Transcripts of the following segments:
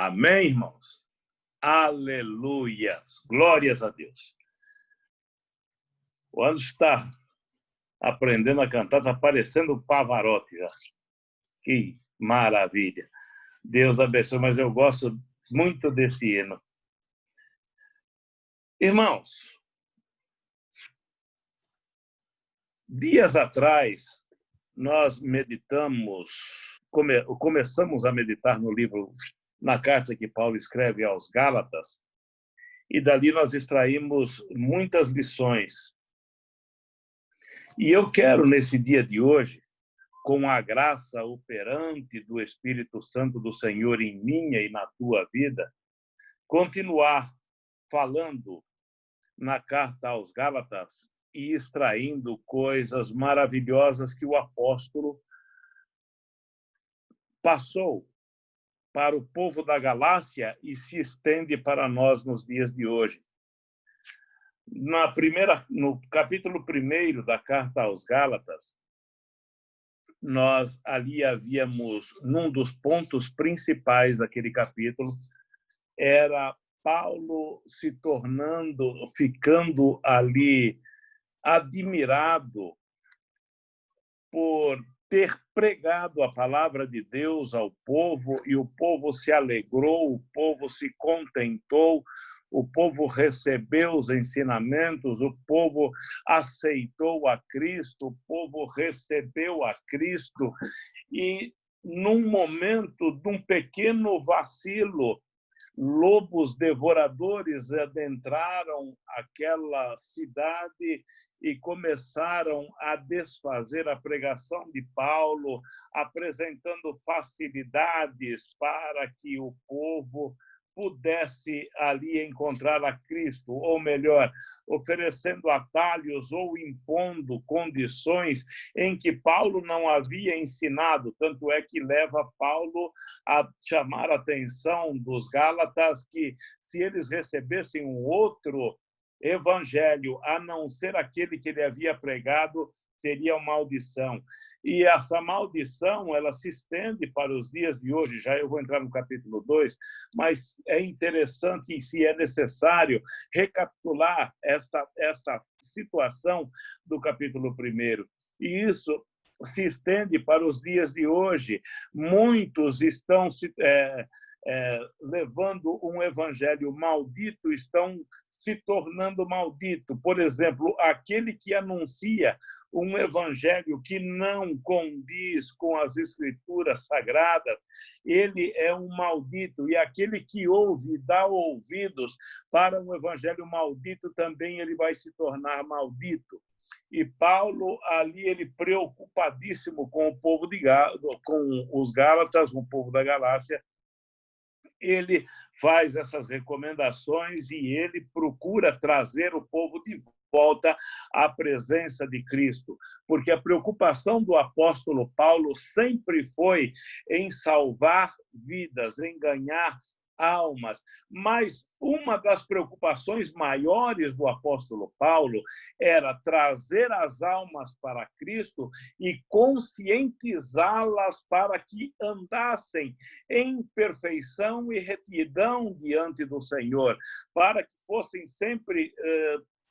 Amém, irmãos? Aleluias! Glórias a Deus! O Anderson está aprendendo a cantar, está parecendo o Pavarotti já. Que maravilha! Deus abençoe, mas eu gosto muito desse hino. Irmãos, dias atrás, nós começamos a meditar no livro, na carta que Paulo escreve aos Gálatas, e dali nós extraímos muitas lições. E eu quero, nesse dia de hoje, com a graça operante do Espírito Santo do Senhor em minha e na tua vida, continuar falando na carta aos Gálatas e extraindo coisas maravilhosas que o apóstolo passou para o povo da Galácia e se estende para nós nos dias de hoje. No capítulo 1 da carta aos Gálatas, nós ali havíamos, num dos pontos principais daquele capítulo, era Paulo ficando ali admirado por ter pregado a palavra de Deus ao povo, e o povo se alegrou, o povo se contentou, o povo recebeu os ensinamentos, o povo aceitou a Cristo, o povo recebeu a Cristo, e num momento de um pequeno vacilo, lobos devoradores adentraram aquela cidade e começaram a desfazer a pregação de Paulo, apresentando facilidades para que o povo pudesse ali encontrar a Cristo, ou melhor, oferecendo atalhos ou impondo condições em que Paulo não havia ensinado, tanto é que leva Paulo a chamar a atenção dos Gálatas que, se eles recebessem um outro evangelho, a não ser aquele que ele havia pregado, seria uma maldição. E essa maldição, ela se estende para os dias de hoje. Já eu vou entrar no capítulo 2, mas é interessante e, se é necessário, recapitular esta situação do capítulo 1. E isso se estende para os dias de hoje. Muitos estão levando um evangelho maldito, estão se tornando maldito. Por exemplo, aquele que anuncia um evangelho que não condiz com as escrituras sagradas, ele é um maldito. E aquele que ouve e dá ouvidos para um evangelho maldito, também ele vai se tornar maldito. E Paulo, ali, ele preocupadíssimo com o povo com os Gálatas, com o povo da Galácia, ele faz essas recomendações e ele procura trazer o povo de volta à presença de Cristo, porque a preocupação do apóstolo Paulo sempre foi em salvar vidas, em ganhar almas. Mas uma das preocupações maiores do apóstolo Paulo era trazer as almas para Cristo e conscientizá-las para que andassem em perfeição e retidão diante do Senhor, para que fossem sempre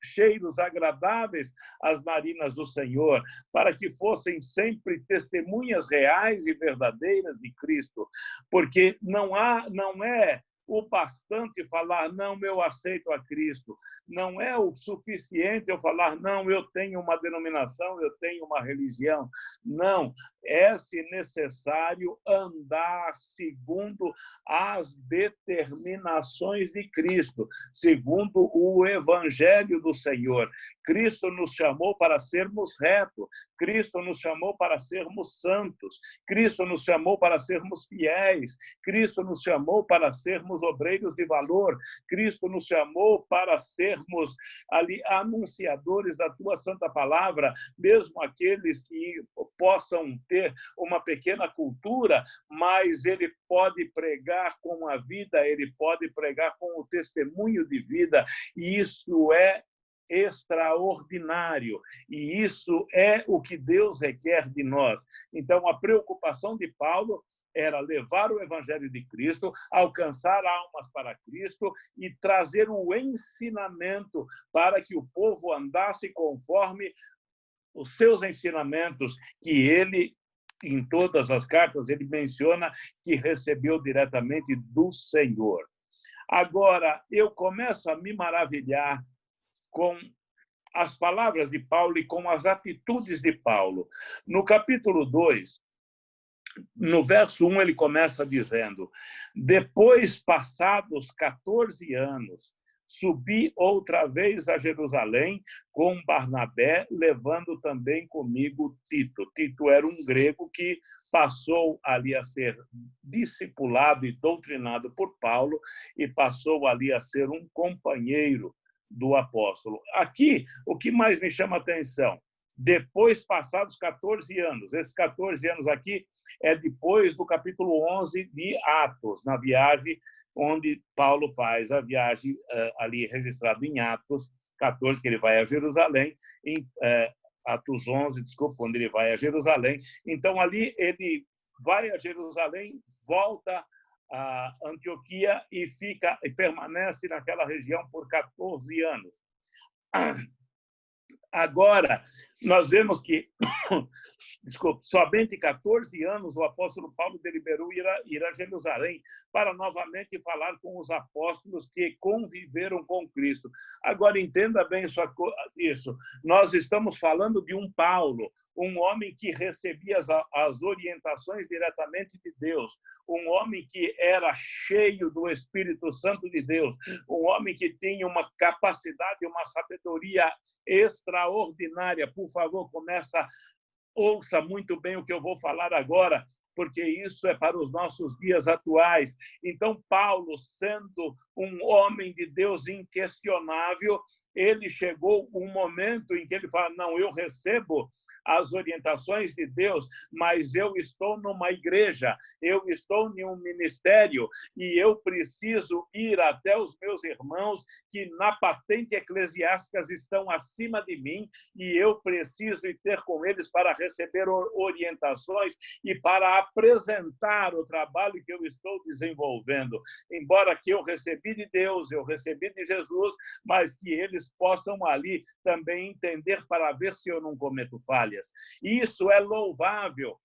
cheiros agradáveis às narinas do Senhor, para que fossem sempre testemunhas reais e verdadeiras de Cristo, porque não é o bastante falar, não, eu aceito a Cristo. Não é o suficiente eu falar, não, eu tenho uma denominação, eu tenho uma religião. Não, é-se necessário andar segundo as determinações de Cristo, segundo o Evangelho do Senhor. Cristo nos chamou para sermos retos, Cristo nos chamou para sermos santos, Cristo nos chamou para sermos fiéis, Cristo nos chamou para sermos obreiros de valor, Cristo nos chamou para sermos ali anunciadores da tua santa palavra, mesmo aqueles que possam ter uma pequena cultura, mas ele pode pregar com a vida, ele pode pregar com o testemunho de vida, e isso é extraordinário, e isso é o que Deus requer de nós. Então, a preocupação de Paulo era levar o evangelho de Cristo, alcançar almas para Cristo e trazer o ensinamento para que o povo andasse conforme os seus ensinamentos, que ele, em todas as cartas, ele menciona que recebeu diretamente do Senhor. Agora, eu começo a me maravilhar com as palavras de Paulo e com as atitudes de Paulo. No capítulo 2, no verso 1, ele começa dizendo: depois passados 14 anos, subi outra vez a Jerusalém com Barnabé, levando também comigo Tito. Tito era um grego que passou ali a ser discipulado e doutrinado por Paulo e passou ali a ser um companheiro do apóstolo. Aqui, o que mais me chama a atenção, depois passados 14 anos, esses 14 anos aqui é depois do capítulo 11 de Atos, na viagem onde Paulo faz a viagem ali registrado em Atos 14, que ele vai a Jerusalém, em Atos 11, desculpa, quando ele vai a Jerusalém. Então, ali ele vai a Jerusalém, volta a Antioquia e permanece naquela região por 14 anos. Agora, nós vemos que, desculpe, somente 14 anos o apóstolo Paulo deliberou ir a Jerusalém para novamente falar com os apóstolos que conviveram com Cristo. Agora, entenda bem isso. Nós estamos falando de um Paulo, um homem que recebia as orientações diretamente de Deus, um homem que era cheio do Espírito Santo de Deus, um homem que tinha uma capacidade, uma sabedoria extraordinária. Por favor, ouça muito bem o que eu vou falar agora, porque isso é para os nossos dias atuais. Então, Paulo, sendo um homem de Deus inquestionável, ele chegou um momento em que ele fala: não, eu recebo as orientações de Deus, mas eu estou numa igreja, eu estou em um ministério e eu preciso ir até os meus irmãos que na patente eclesiástica estão acima de mim e eu preciso ir ter com eles para receber orientações e para apresentar o trabalho que eu estou desenvolvendo. Embora que eu recebi de Deus, eu recebi de Jesus, mas que eles possam ali também entender para ver se eu não cometo falhas. Isso é louvável.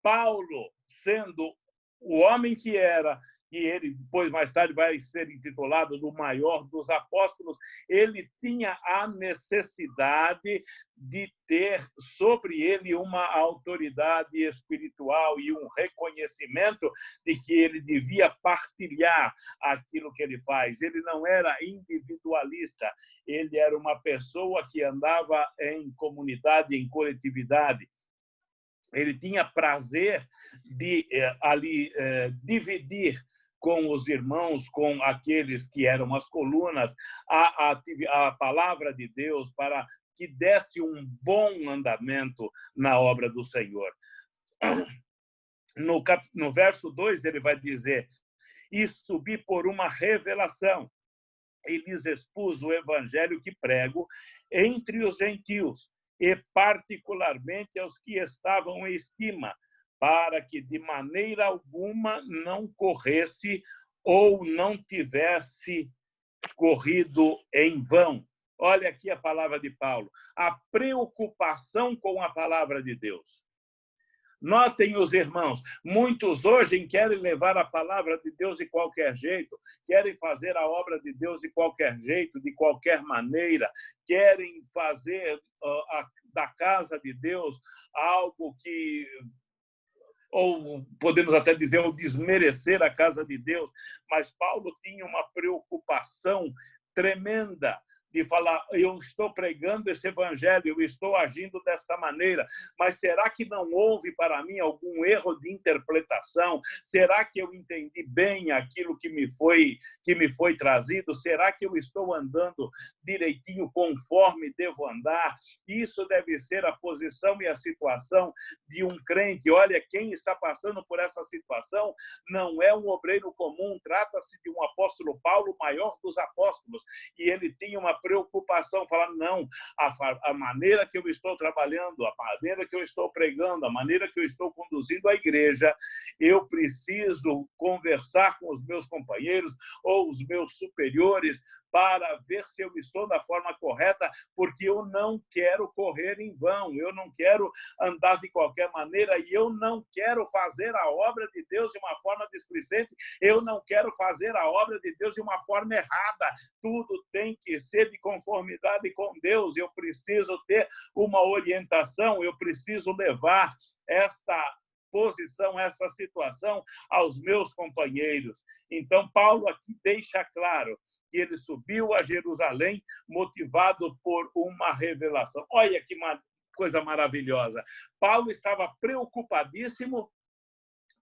Paulo, sendo o homem que era, que ele depois, mais tarde, vai ser intitulado do maior dos apóstolos, ele tinha a necessidade de ter sobre ele uma autoridade espiritual e um reconhecimento de que ele devia partilhar aquilo que ele faz. Ele não era individualista, ele era uma pessoa que andava em comunidade, em coletividade. Ele tinha prazer de ali dividir com os irmãos, com aqueles que eram as colunas, a palavra de Deus para que desse um bom andamento na obra do Senhor. No verso 2, ele vai dizer: e subi por uma revelação, e lhes expus o evangelho que prego entre os gentios, e particularmente aos que estavam em estima, para que de maneira alguma não corresse ou não tivesse corrido em vão. Olha aqui a palavra de Paulo, a preocupação com a palavra de Deus. Notem, os irmãos, muitos hoje querem levar a palavra de Deus de qualquer jeito, querem fazer a obra de Deus de qualquer jeito, de qualquer maneira, querem fazer da casa de Deus algo que, ou podemos até dizer, ou desmerecer a casa de Deus. Mas Paulo tinha uma preocupação tremenda de falar: eu estou pregando esse evangelho, eu estou agindo desta maneira, mas será que não houve para mim algum erro de interpretação? Será que eu entendi bem aquilo que me foi trazido? Será que eu estou andando direitinho conforme devo andar? Isso deve ser a posição e a situação de um crente. Olha, quem está passando por essa situação não é um obreiro comum, trata-se de um apóstolo Paulo, o maior dos apóstolos, e ele tinha uma preocupação, falar, não, a maneira que eu estou trabalhando, a maneira que eu estou pregando, a maneira que eu estou conduzindo a igreja, eu preciso conversar com os meus companheiros ou os meus superiores para ver se eu estou da forma correta, porque eu não quero correr em vão, eu não quero andar de qualquer maneira e eu não quero fazer a obra de Deus de uma forma displicente, eu não quero fazer a obra de Deus de uma forma errada. Tudo tem que ser de conformidade com Deus. Eu preciso ter uma orientação, eu preciso levar esta posição, essa situação aos meus companheiros. Então, Paulo aqui deixa claro que ele subiu a Jerusalém motivado por uma revelação. Olha que coisa maravilhosa. Paulo estava preocupadíssimo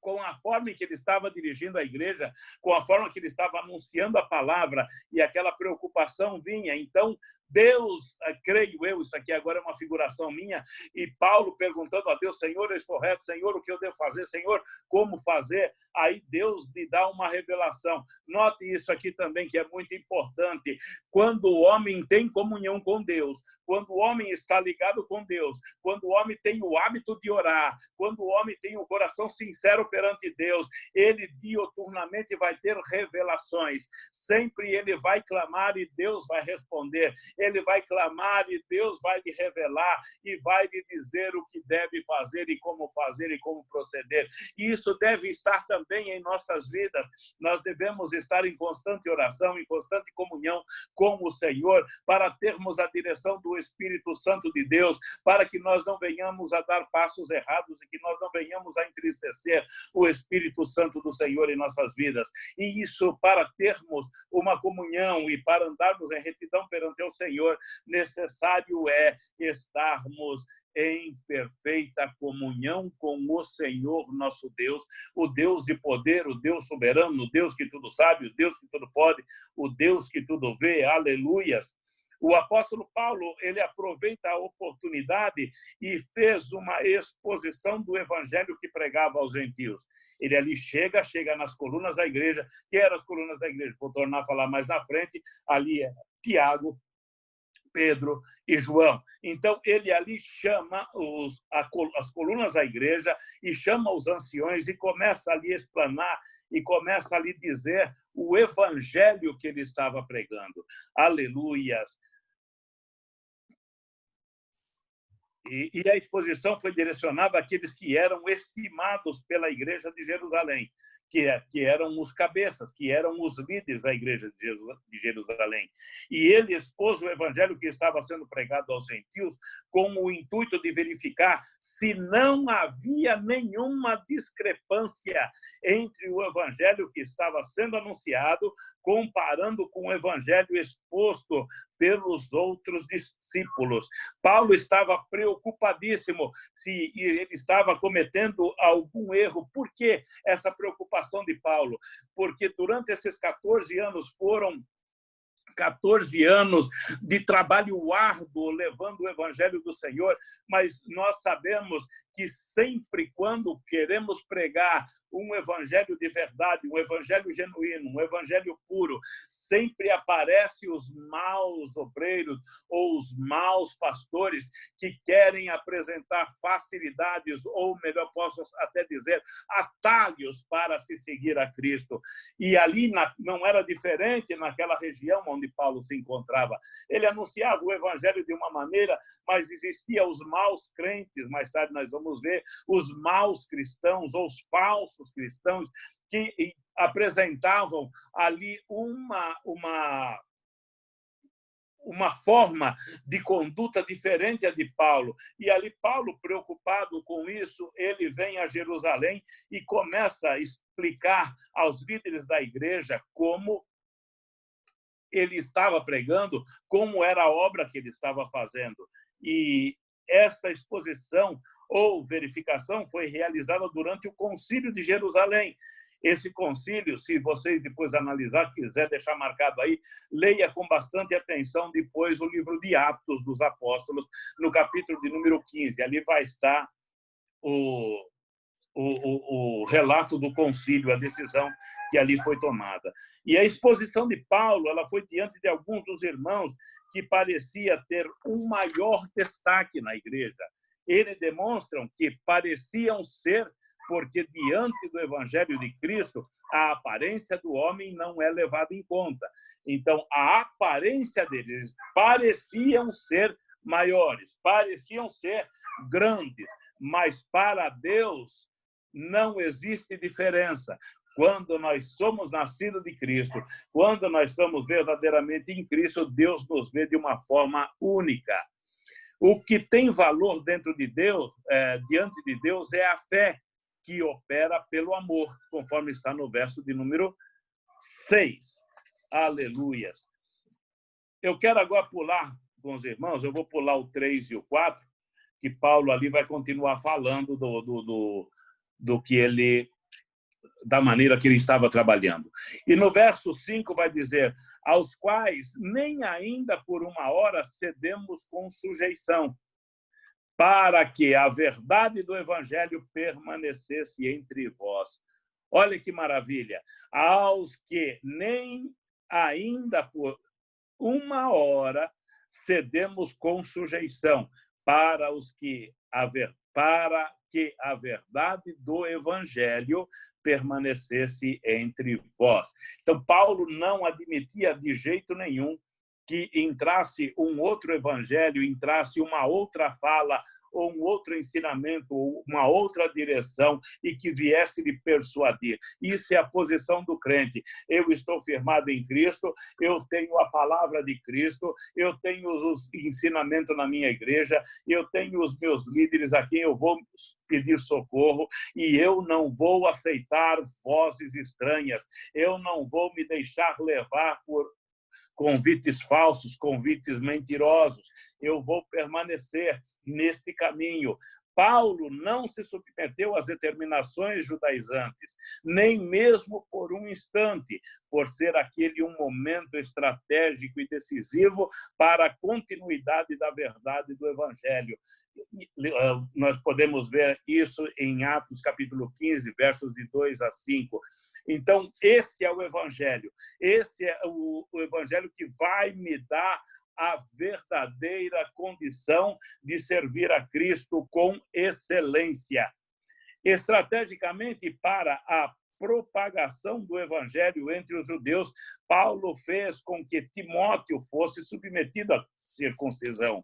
com a forma em que ele estava dirigindo a igreja, com a forma que ele estava anunciando a palavra, e aquela preocupação vinha. Então, Deus, creio eu, isso aqui agora é uma figuração minha, e Paulo perguntando a Deus, Senhor, eu estou reto, Senhor, o que eu devo fazer? Senhor, como fazer? Aí Deus lhe dá uma revelação. Note isso aqui também, que é muito importante. Quando o homem tem comunhão com Deus, quando o homem está ligado com Deus, quando o homem tem o hábito de orar, quando o homem tem o coração sincero perante Deus, ele diuturnamente vai ter revelações. Sempre ele vai clamar e Deus vai responder. Ele vai clamar e Deus vai lhe revelar e vai lhe dizer o que deve fazer e como proceder. E isso deve estar também em nossas vidas. Nós devemos estar em constante oração, em constante comunhão com o Senhor, para termos a direção do Espírito Santo de Deus, para que nós não venhamos a dar passos errados e que nós não venhamos a entristecer o Espírito Santo do Senhor em nossas vidas. E isso, para termos uma comunhão e para andarmos em retidão perante o Senhor, necessário é estarmos em perfeita comunhão com o Senhor nosso Deus, o Deus de poder, o Deus soberano, o Deus que tudo sabe, o Deus que tudo pode, o Deus que tudo vê. Aleluias! O apóstolo Paulo, ele aproveita a oportunidade e fez uma exposição do evangelho que pregava aos gentios. Ele ali chega nas colunas da igreja. Que eram as colunas da igreja? Vou tornar a falar mais na frente. Ali é Tiago, Pedro e João. Então, ele ali chama as colunas da igreja e chama os anciões e começa ali a explanar e começa ali a dizer o evangelho que ele estava pregando. Aleluias! E a exposição foi direcionada àqueles que eram estimados pela igreja de Jerusalém, que eram os cabeças, que eram os líderes da igreja de Jerusalém. E ele expôs o evangelho que estava sendo pregado aos gentios com o intuito de verificar se não havia nenhuma discrepância entre o evangelho que estava sendo anunciado, comparando com o evangelho exposto pelos outros discípulos. Paulo estava preocupadíssimo se ele estava cometendo algum erro. Por que essa preocupação de Paulo? Porque durante esses 14 anos foram 14 anos de trabalho árduo levando o evangelho do Senhor, mas nós sabemos que sempre quando queremos pregar um evangelho de verdade, um evangelho genuíno, um evangelho puro, sempre aparecem os maus obreiros ou os maus pastores que querem apresentar facilidades, ou melhor, posso até dizer, atalhos para se seguir a Cristo. E ali não era diferente naquela região onde Paulo se encontrava. Ele anunciava o evangelho de uma maneira, mas existiam os maus crentes, mais tarde nós vamos ver, os maus cristãos ou os falsos cristãos que apresentavam ali uma forma de conduta diferente da de Paulo. E ali Paulo, preocupado com isso, ele vem a Jerusalém e começa a explicar aos líderes da igreja como ele estava pregando, como era a obra que ele estava fazendo. E esta exposição ou verificação foi realizada durante o Concílio de Jerusalém. Esse concílio, se vocês depois analisar, quiser deixar marcado aí, leia com bastante atenção depois o livro de Atos dos Apóstolos, no capítulo de número 15. Ali vai estar o relato do concílio, a decisão que ali foi tomada. E a exposição de Paulo, ela foi diante de alguns dos irmãos que parecia ter um maior destaque na igreja. Eles demonstram que pareciam ser, porque diante do evangelho de Cristo, a aparência do homem não é levada em conta. Então, a aparência deles pareciam ser maiores, pareciam ser grandes, mas para Deus não existe diferença. Quando nós somos nascidos de Cristo, quando nós estamos verdadeiramente em Cristo, Deus nos vê de uma forma única. O que tem valor dentro de Deus, diante de Deus, é a fé que opera pelo amor, conforme está no verso de número 6. Aleluias. Eu quero agora pular com os irmãos, eu vou pular o 3 e o 4, que Paulo ali vai continuar falando do que ele, da maneira que ele estava trabalhando. E no verso 5 vai dizer: aos quais nem ainda por uma hora cedemos com sujeição, para que a verdade do evangelho permanecesse entre vós. Olha que maravilha! Aos que nem ainda por uma hora cedemos com sujeição, para que a verdade do evangelho permanecesse entre vós. Então, Paulo não admitia de jeito nenhum que entrasse um outro evangelho, entrasse uma outra fala, ou um outro ensinamento, ou uma outra direção, e que viesse lhe persuadir. Isso é a posição do crente. Eu estou firmado em Cristo, eu tenho a palavra de Cristo, eu tenho os ensinamentos na minha igreja, eu tenho os meus líderes a quem eu vou pedir socorro, e eu não vou aceitar vozes estranhas, eu não vou me deixar levar por convites falsos, convites mentirosos. Eu vou permanecer neste caminho. Paulo não se submeteu às determinações judaizantes, nem mesmo por um instante, por ser aquele um momento estratégico e decisivo para a continuidade da verdade do Evangelho. Nós podemos ver isso em Atos, capítulo 15, versos de 2 a 5. Então, esse é o Evangelho. Esse é o Evangelho que vai me dar a verdadeira condição de servir a Cristo com excelência. Estrategicamente, para a propagação do Evangelho entre os judeus, Paulo fez com que Timóteo fosse submetido à circuncisão.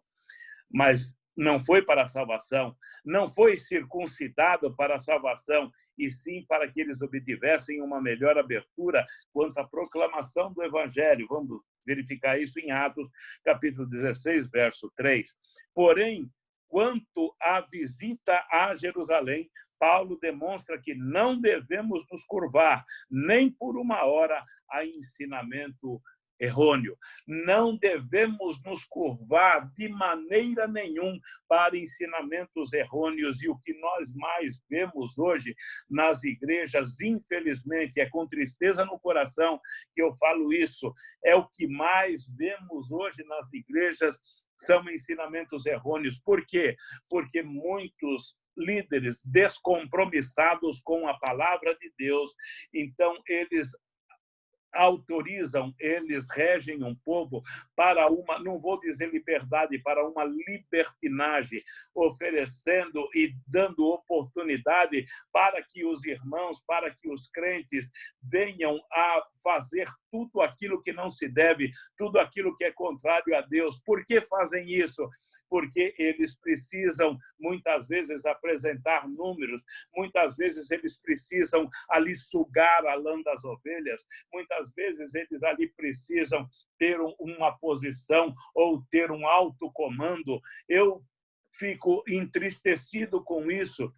Mas não foi para a salvação, não foi circuncidado para a salvação, e sim para que eles obtivessem uma melhor abertura quanto à proclamação do Evangelho. Vamos verificar isso em Atos, capítulo 16, verso 3. Porém, quanto à visita a Jerusalém, Paulo demonstra que não devemos nos curvar, nem por uma hora, a ensinamento errôneo. Não devemos nos curvar de maneira nenhuma para ensinamentos errôneos. E o que nós mais vemos hoje nas igrejas, infelizmente, é com tristeza no coração que eu falo isso, é o que mais vemos hoje nas igrejas, são ensinamentos errôneos. Por quê? Porque muitos líderes descompromissados com a palavra de Deus, então eles autorizam, eles regem um povo para uma, não vou dizer liberdade, para uma libertinagem, oferecendo e dando oportunidade para que os irmãos, para que os crentes venham a fazer tudo aquilo que não se deve, tudo aquilo que é contrário a Deus. Por que fazem isso? Porque eles precisam, muitas vezes, apresentar números, muitas vezes eles precisam ali sugar a lã das ovelhas, muitas vezes eles ali precisam ter uma posição ou ter um alto comando. Eu fico entristecido com isso,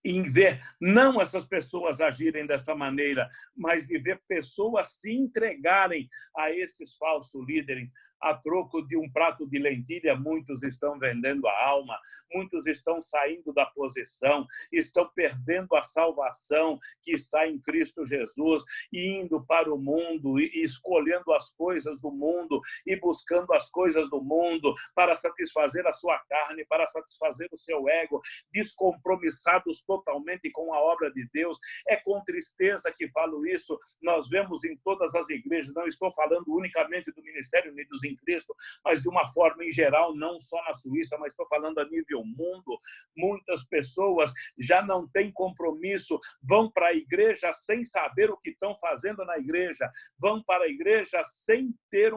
em ver não essas pessoas agirem dessa maneira, mas de ver pessoas se entregarem a esses falsos líderes, a troco de um prato de lentilha, muitos estão vendendo a alma, muitos estão saindo da posição, estão perdendo a salvação que está em Cristo Jesus e indo para o mundo e escolhendo as coisas do mundo e buscando as coisas do mundo para satisfazer a sua carne, para satisfazer o seu ego, descompromissados totalmente com a obra de Deus. É com tristeza que falo isso. Nós vemos em todas as igrejas, não estou falando unicamente do Ministério Unidos em Cristo, mas de uma forma em geral, não só na Suíça, mas estou falando a nível mundo. Muitas pessoas já não têm compromisso, vão para a igreja sem saber o que estão fazendo na igreja, vão para a igreja sem ter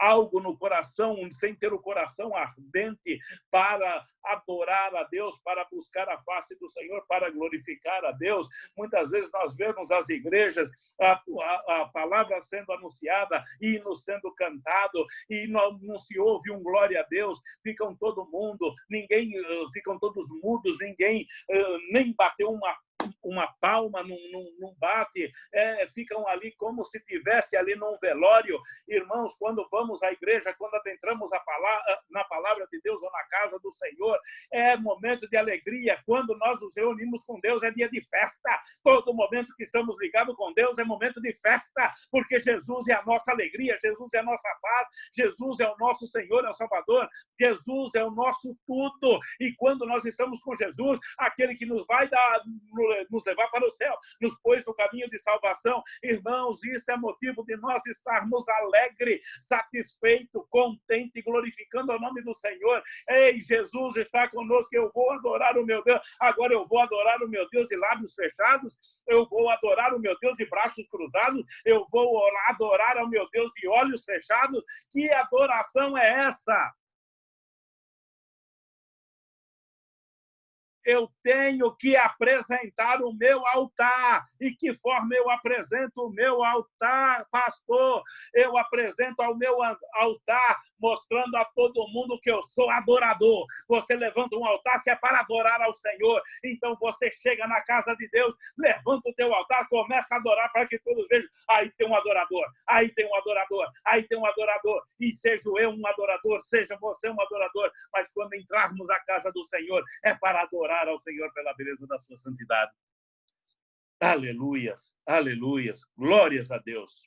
algo no coração, sem ter o coração ardente para adorar a Deus, para buscar a face do Senhor, para glorificar a Deus. Muitas vezes nós vemos as igrejas, a palavra sendo anunciada, hino sendo cantado, e não se ouve um glória a Deus, ficam todo mundo, ficam todos mudos, ninguém nem bateu uma palma, não bate, ficam ali como se estivesse ali num velório. Irmãos, quando vamos à igreja, quando adentramos na palavra de Deus ou na casa do Senhor, é momento de alegria. Quando nós nos reunimos com Deus, é dia de festa. Todo momento que estamos ligados com Deus é momento de festa, porque Jesus é a nossa alegria, Jesus é a nossa paz, Jesus é o nosso Senhor, é o Salvador, Jesus é o nosso tudo. E quando nós estamos com Jesus, aquele que nos vai nos levar para o céu, nos pôs no caminho de salvação. Irmãos, isso é motivo de nós estarmos alegres, satisfeitos, contentes, glorificando o nome do Senhor. Ei, Jesus está conosco, eu vou adorar o meu Deus. Agora eu vou adorar o meu Deus de lábios fechados, eu vou adorar o meu Deus de braços cruzados, eu vou adorar ao meu Deus de olhos fechados. Que adoração é essa? Eu tenho que apresentar o meu altar. E que forma eu apresento o meu altar, pastor? Eu apresento ao meu altar, mostrando a todo mundo que eu sou adorador. Você levanta um altar que é para adorar ao Senhor. Então você chega na casa de Deus, levanta o teu altar, começa a adorar para que todos vejam. Aí tem um adorador, aí tem um adorador, aí tem um adorador. E seja eu um adorador, seja você um adorador. Mas quando entrarmos na casa do Senhor, é para adorar ao Senhor pela beleza da sua santidade. Aleluias, aleluias, glórias a Deus.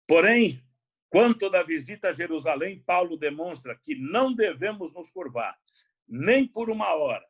Porém, quanto da visita a Jerusalém, Paulo demonstra que não devemos nos curvar, nem por uma hora,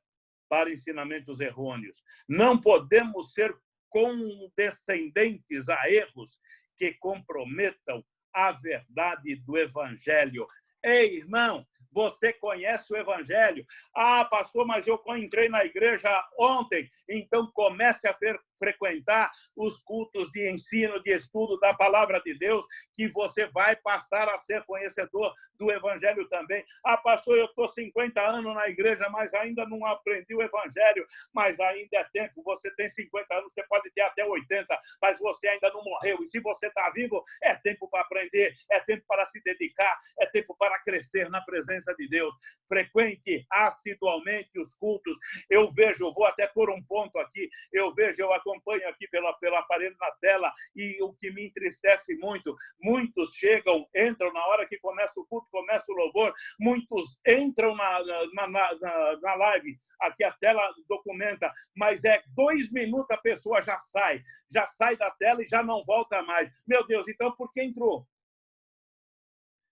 para ensinamentos errôneos. Não podemos ser condescendentes a erros que comprometam a verdade do Evangelho. Ei, irmão, você conhece o Evangelho? Ah, pastor, mas eu entrei na igreja ontem. Então comece a frequentar os cultos de ensino, de estudo da palavra de Deus, que você vai passar a ser conhecedor do Evangelho também. Ah, pastor, eu estou 50 anos na igreja, mas ainda não aprendi o Evangelho. Mas ainda é tempo. Você tem 50 anos, você pode ter até 80, mas você ainda não morreu. E se você está vivo, é tempo para aprender, é tempo para se dedicar, é tempo para crescer na presença de Deus. Frequente assiduamente os cultos. Eu vejo, vou até pôr um ponto aqui, eu acompanho aqui pelo aparelho na tela, e o que me entristece muito, muitos chegam, entram na hora que começa o culto, começa o louvor, muitos entram na live, aqui a tela documenta, mas 2 minutos a pessoa já sai da tela e já não volta mais. Meu Deus, então por que entrou?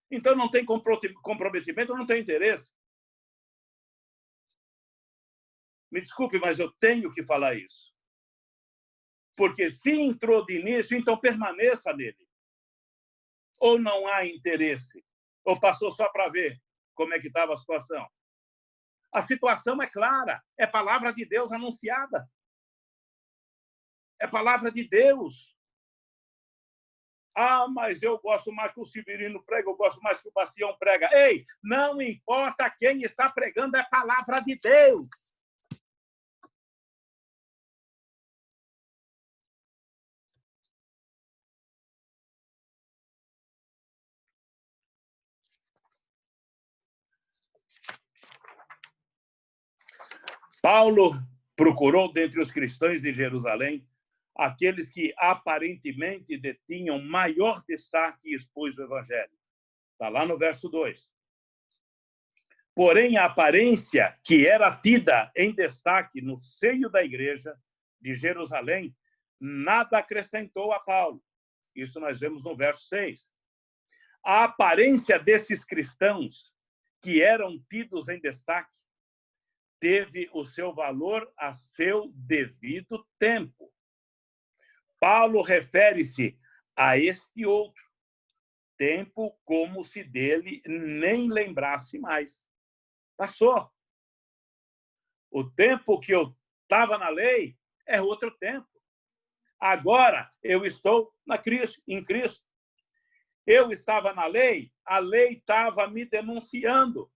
Então não tem comprometimento, não tem interesse. Me desculpe, mas eu tenho que falar isso. Porque se entrou de início, então permaneça nele. Ou não há interesse? Ou passou só para ver como é que estava a situação? A situação é clara, é palavra de Deus anunciada. É palavra de Deus. Ah, mas eu gosto mais que o Severino prega, eu gosto mais que o Bastião prega. Ei, não importa quem está pregando, é palavra de Deus. Paulo procurou, dentre os cristãos de Jerusalém, aqueles que aparentemente detinham maior destaque e expôs o evangelho. Está lá no verso 2. Porém, a aparência que era tida em destaque no seio da igreja de Jerusalém nada acrescentou a Paulo. Isso nós vemos no verso 6. A aparência desses cristãos que eram tidos em destaque teve o seu valor a seu devido tempo. Paulo refere-se a este outro tempo como se dele nem lembrasse mais. Passou. O tempo que eu estava na lei é outro tempo. Agora eu estou em Cristo. Eu estava na lei, a lei estava me denunciando.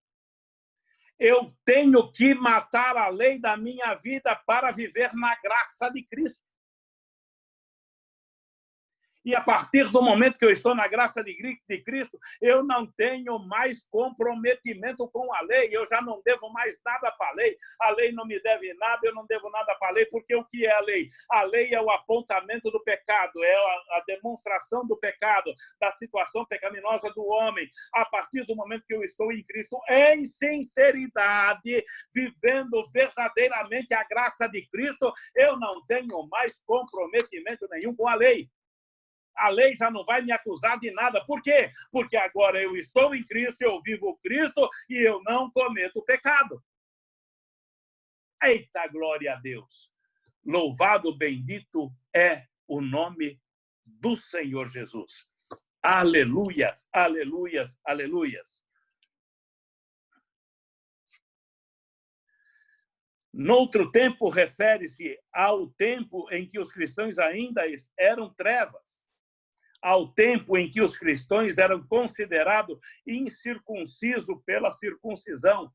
Eu tenho que matar a lei da minha vida para viver na graça de Cristo. E a partir do momento que eu estou na graça de Cristo, eu não tenho mais comprometimento com a lei, eu já não devo mais nada para a lei. A lei não me deve nada, eu não devo nada para a lei, porque o que é a lei? A lei é o apontamento do pecado, é a demonstração do pecado, da situação pecaminosa do homem. A partir do momento que eu estou em Cristo, em sinceridade, vivendo verdadeiramente a graça de Cristo, eu não tenho mais comprometimento nenhum com a lei. A lei já não vai me acusar de nada. Por quê? Porque agora eu estou em Cristo, eu vivo Cristo e eu não cometo pecado. Eita, glória a Deus! Louvado, bendito é o nome do Senhor Jesus. Aleluias, aleluias, aleluias. Noutro tempo, refere-se ao tempo em que os cristãos ainda eram trevas, ao tempo em que os cristãos eram considerados incircuncisos pela circuncisão.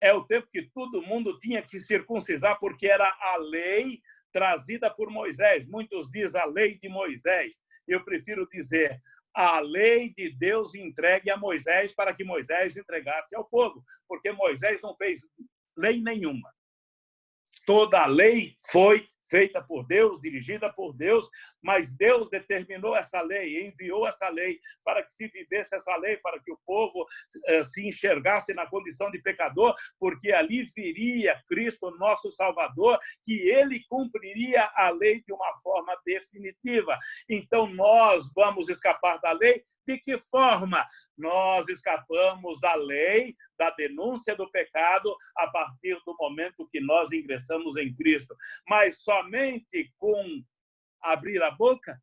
É o tempo que todo mundo tinha que circuncisar, porque era a lei trazida por Moisés. Muitos dizem a lei de Moisés. Eu prefiro dizer a lei de Deus entregue a Moisés para que Moisés entregasse ao povo, porque Moisés não fez lei nenhuma. Toda a lei foi feita por Deus, dirigida por Deus, mas Deus determinou essa lei, enviou essa lei para que se vivesse essa lei, para que o povo se enxergasse na condição de pecador, porque ali viria Cristo, nosso Salvador, que ele cumpriria a lei de uma forma definitiva. Então, nós vamos escapar da lei. De que forma? Nós escapamos da lei, da denúncia do pecado, a partir do momento que nós ingressamos em Cristo. Mas somente com abrir a boca,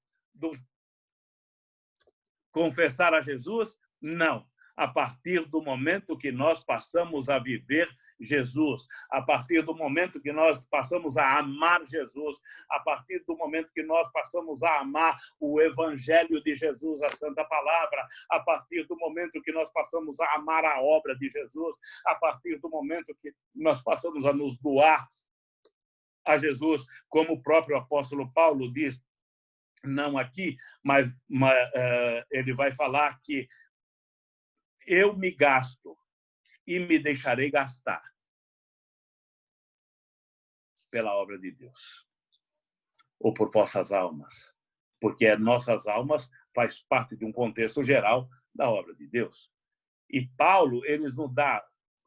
confessar a Jesus? Não. A partir do momento que nós passamos a viver Jesus, a partir do momento que nós passamos a amar Jesus, a partir do momento que nós passamos a amar o Evangelho de Jesus, a Santa Palavra, a partir do momento que nós passamos a amar a obra de Jesus, a partir do momento que nós passamos a nos doar a Jesus, como o próprio apóstolo Paulo diz, não aqui, mas ele vai falar que eu me gasto e me deixarei gastar pela obra de Deus, ou por vossas almas, porque nossas almas faz parte de um contexto geral da obra de Deus. E Paulo, ele nos dá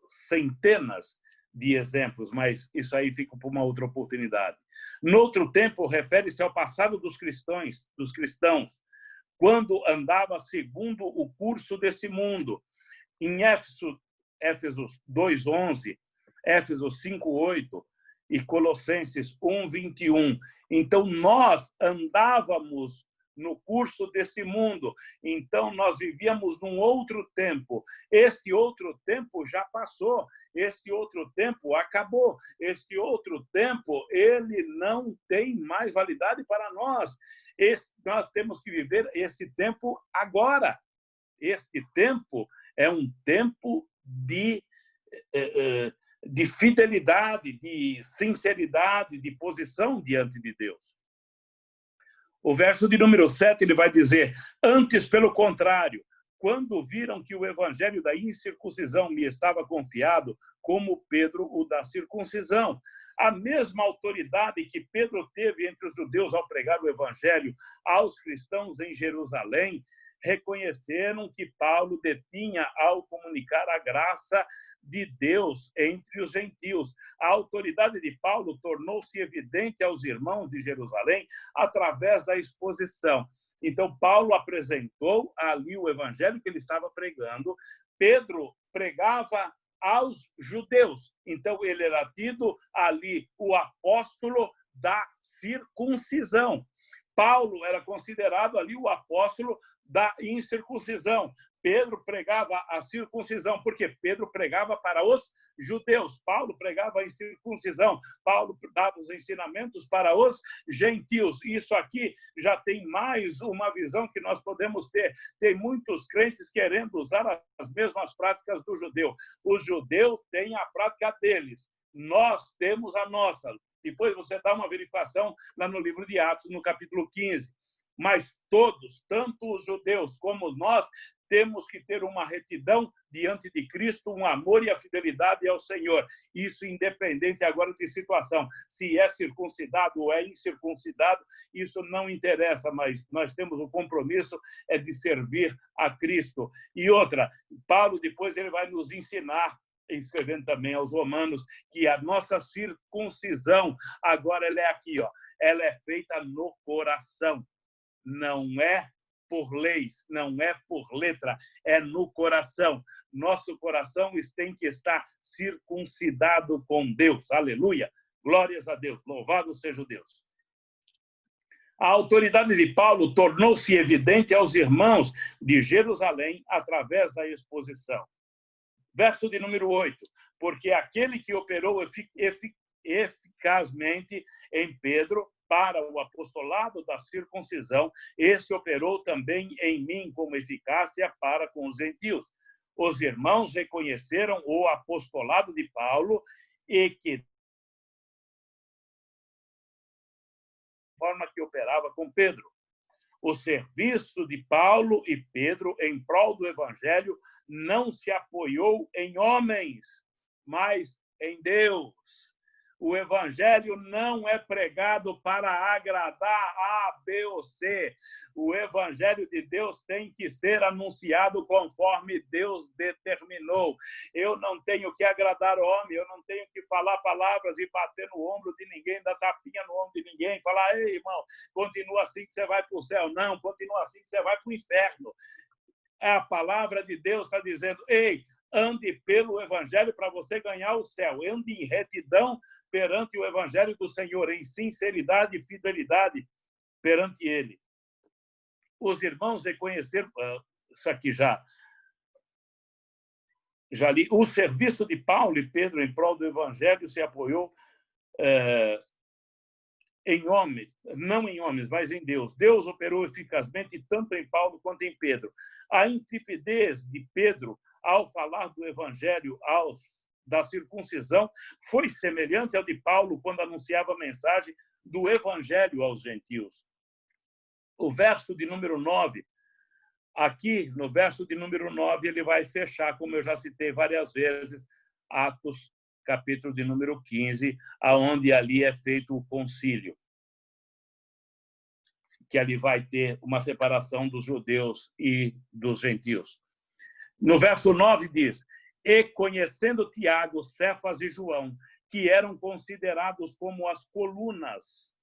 centenas de exemplos, mas isso aí fica para uma outra oportunidade. Noutro tempo, refere-se ao passado dos cristãos, quando andava segundo o curso desse mundo. Em Éfesos 2:11, Éfesos 5:8 e Colossenses 1:21. Então, nós andávamos no curso desse mundo. Então, nós vivíamos num outro tempo. Este outro tempo já passou. Este outro tempo acabou. Este outro tempo, ele não tem mais validade para nós. Nós temos que viver esse tempo agora. Este tempo é um tempo de fidelidade, de sinceridade, de posição diante de Deus. O verso de número 7, ele vai dizer, antes, pelo contrário, quando viram que o evangelho da incircuncisão me estava confiado, como Pedro o da circuncisão. A mesma autoridade que Pedro teve entre os judeus ao pregar o evangelho aos cristãos em Jerusalém, reconheceram que Paulo detinha ao comunicar a graça de Deus entre os gentios. A autoridade de Paulo tornou-se evidente aos irmãos de Jerusalém através da exposição. Então, Paulo apresentou ali o evangelho que ele estava pregando. Pedro pregava aos judeus. Então, ele era tido ali o apóstolo da circuncisão. Paulo era considerado ali o apóstolo da incircuncisão. Pedro pregava a circuncisão, porque Pedro pregava para os judeus. Paulo pregava a incircuncisão. Paulo dava os ensinamentos para os gentios. Isso aqui já tem mais uma visão que nós podemos ter. Tem muitos crentes querendo usar as mesmas práticas do judeu. O judeu tem a prática deles. Nós temos a nossa. Depois você dá uma verificação lá no livro de Atos, no capítulo 15. Mas todos, tanto os judeus como nós, temos que ter uma retidão diante de Cristo, um amor e a fidelidade ao Senhor. Isso independente agora de situação. Se é circuncidado ou é incircuncidado, isso não interessa, mas nós temos o compromisso de servir a Cristo. E outra, Paulo depois ele vai nos ensinar, escrevendo também aos Romanos, que a nossa circuncisão, agora ela é aqui, ó, ela é feita no coração. Não é por leis, não é por letra, é no coração. Nosso coração tem que estar circuncidado com Deus. Aleluia! Glórias a Deus. Louvado seja o Deus. A autoridade de Paulo tornou-se evidente aos irmãos de Jerusalém através da exposição. Verso de número 8. Porque aquele que operou eficazmente em Pedro para o apostolado da circuncisão, esse operou também em mim como eficácia para com os gentios. Os irmãos reconheceram o apostolado de Paulo e que forma que operava com Pedro. O serviço de Paulo e Pedro em prol do evangelho não se apoiou em homens, mas em Deus. O evangelho não é pregado para agradar A, B ou C. O evangelho de Deus tem que ser anunciado conforme Deus determinou. Eu não tenho que agradar o homem, eu não tenho que falar palavras e bater no ombro de ninguém, dar tapinha no ombro de ninguém, falar, ei, irmão, continua assim que você vai para o céu. Não, continua assim que você vai para o inferno. A palavra de Deus está dizendo, ei, ande pelo evangelho para você ganhar o céu. Ande em retidão perante o evangelho do Senhor, em sinceridade e fidelidade perante ele. Os irmãos reconheceram, isso aqui já li, o serviço de Paulo e Pedro em prol do evangelho se apoiou em homens, não em homens, mas em Deus. Deus operou eficazmente tanto em Paulo quanto em Pedro. A intrepidez de Pedro ao falar do evangelho da circuncisão foi semelhante ao de Paulo quando anunciava a mensagem do evangelho aos gentios. O verso de número 9, aqui no verso de número 9, ele vai fechar, como eu já citei várias vezes, Atos, capítulo de número 15, aonde ali é feito o concílio, que ali vai ter uma separação dos judeus e dos gentios. No verso 9 diz, e conhecendo Tiago, Cefas e João, que eram considerados como as colunas,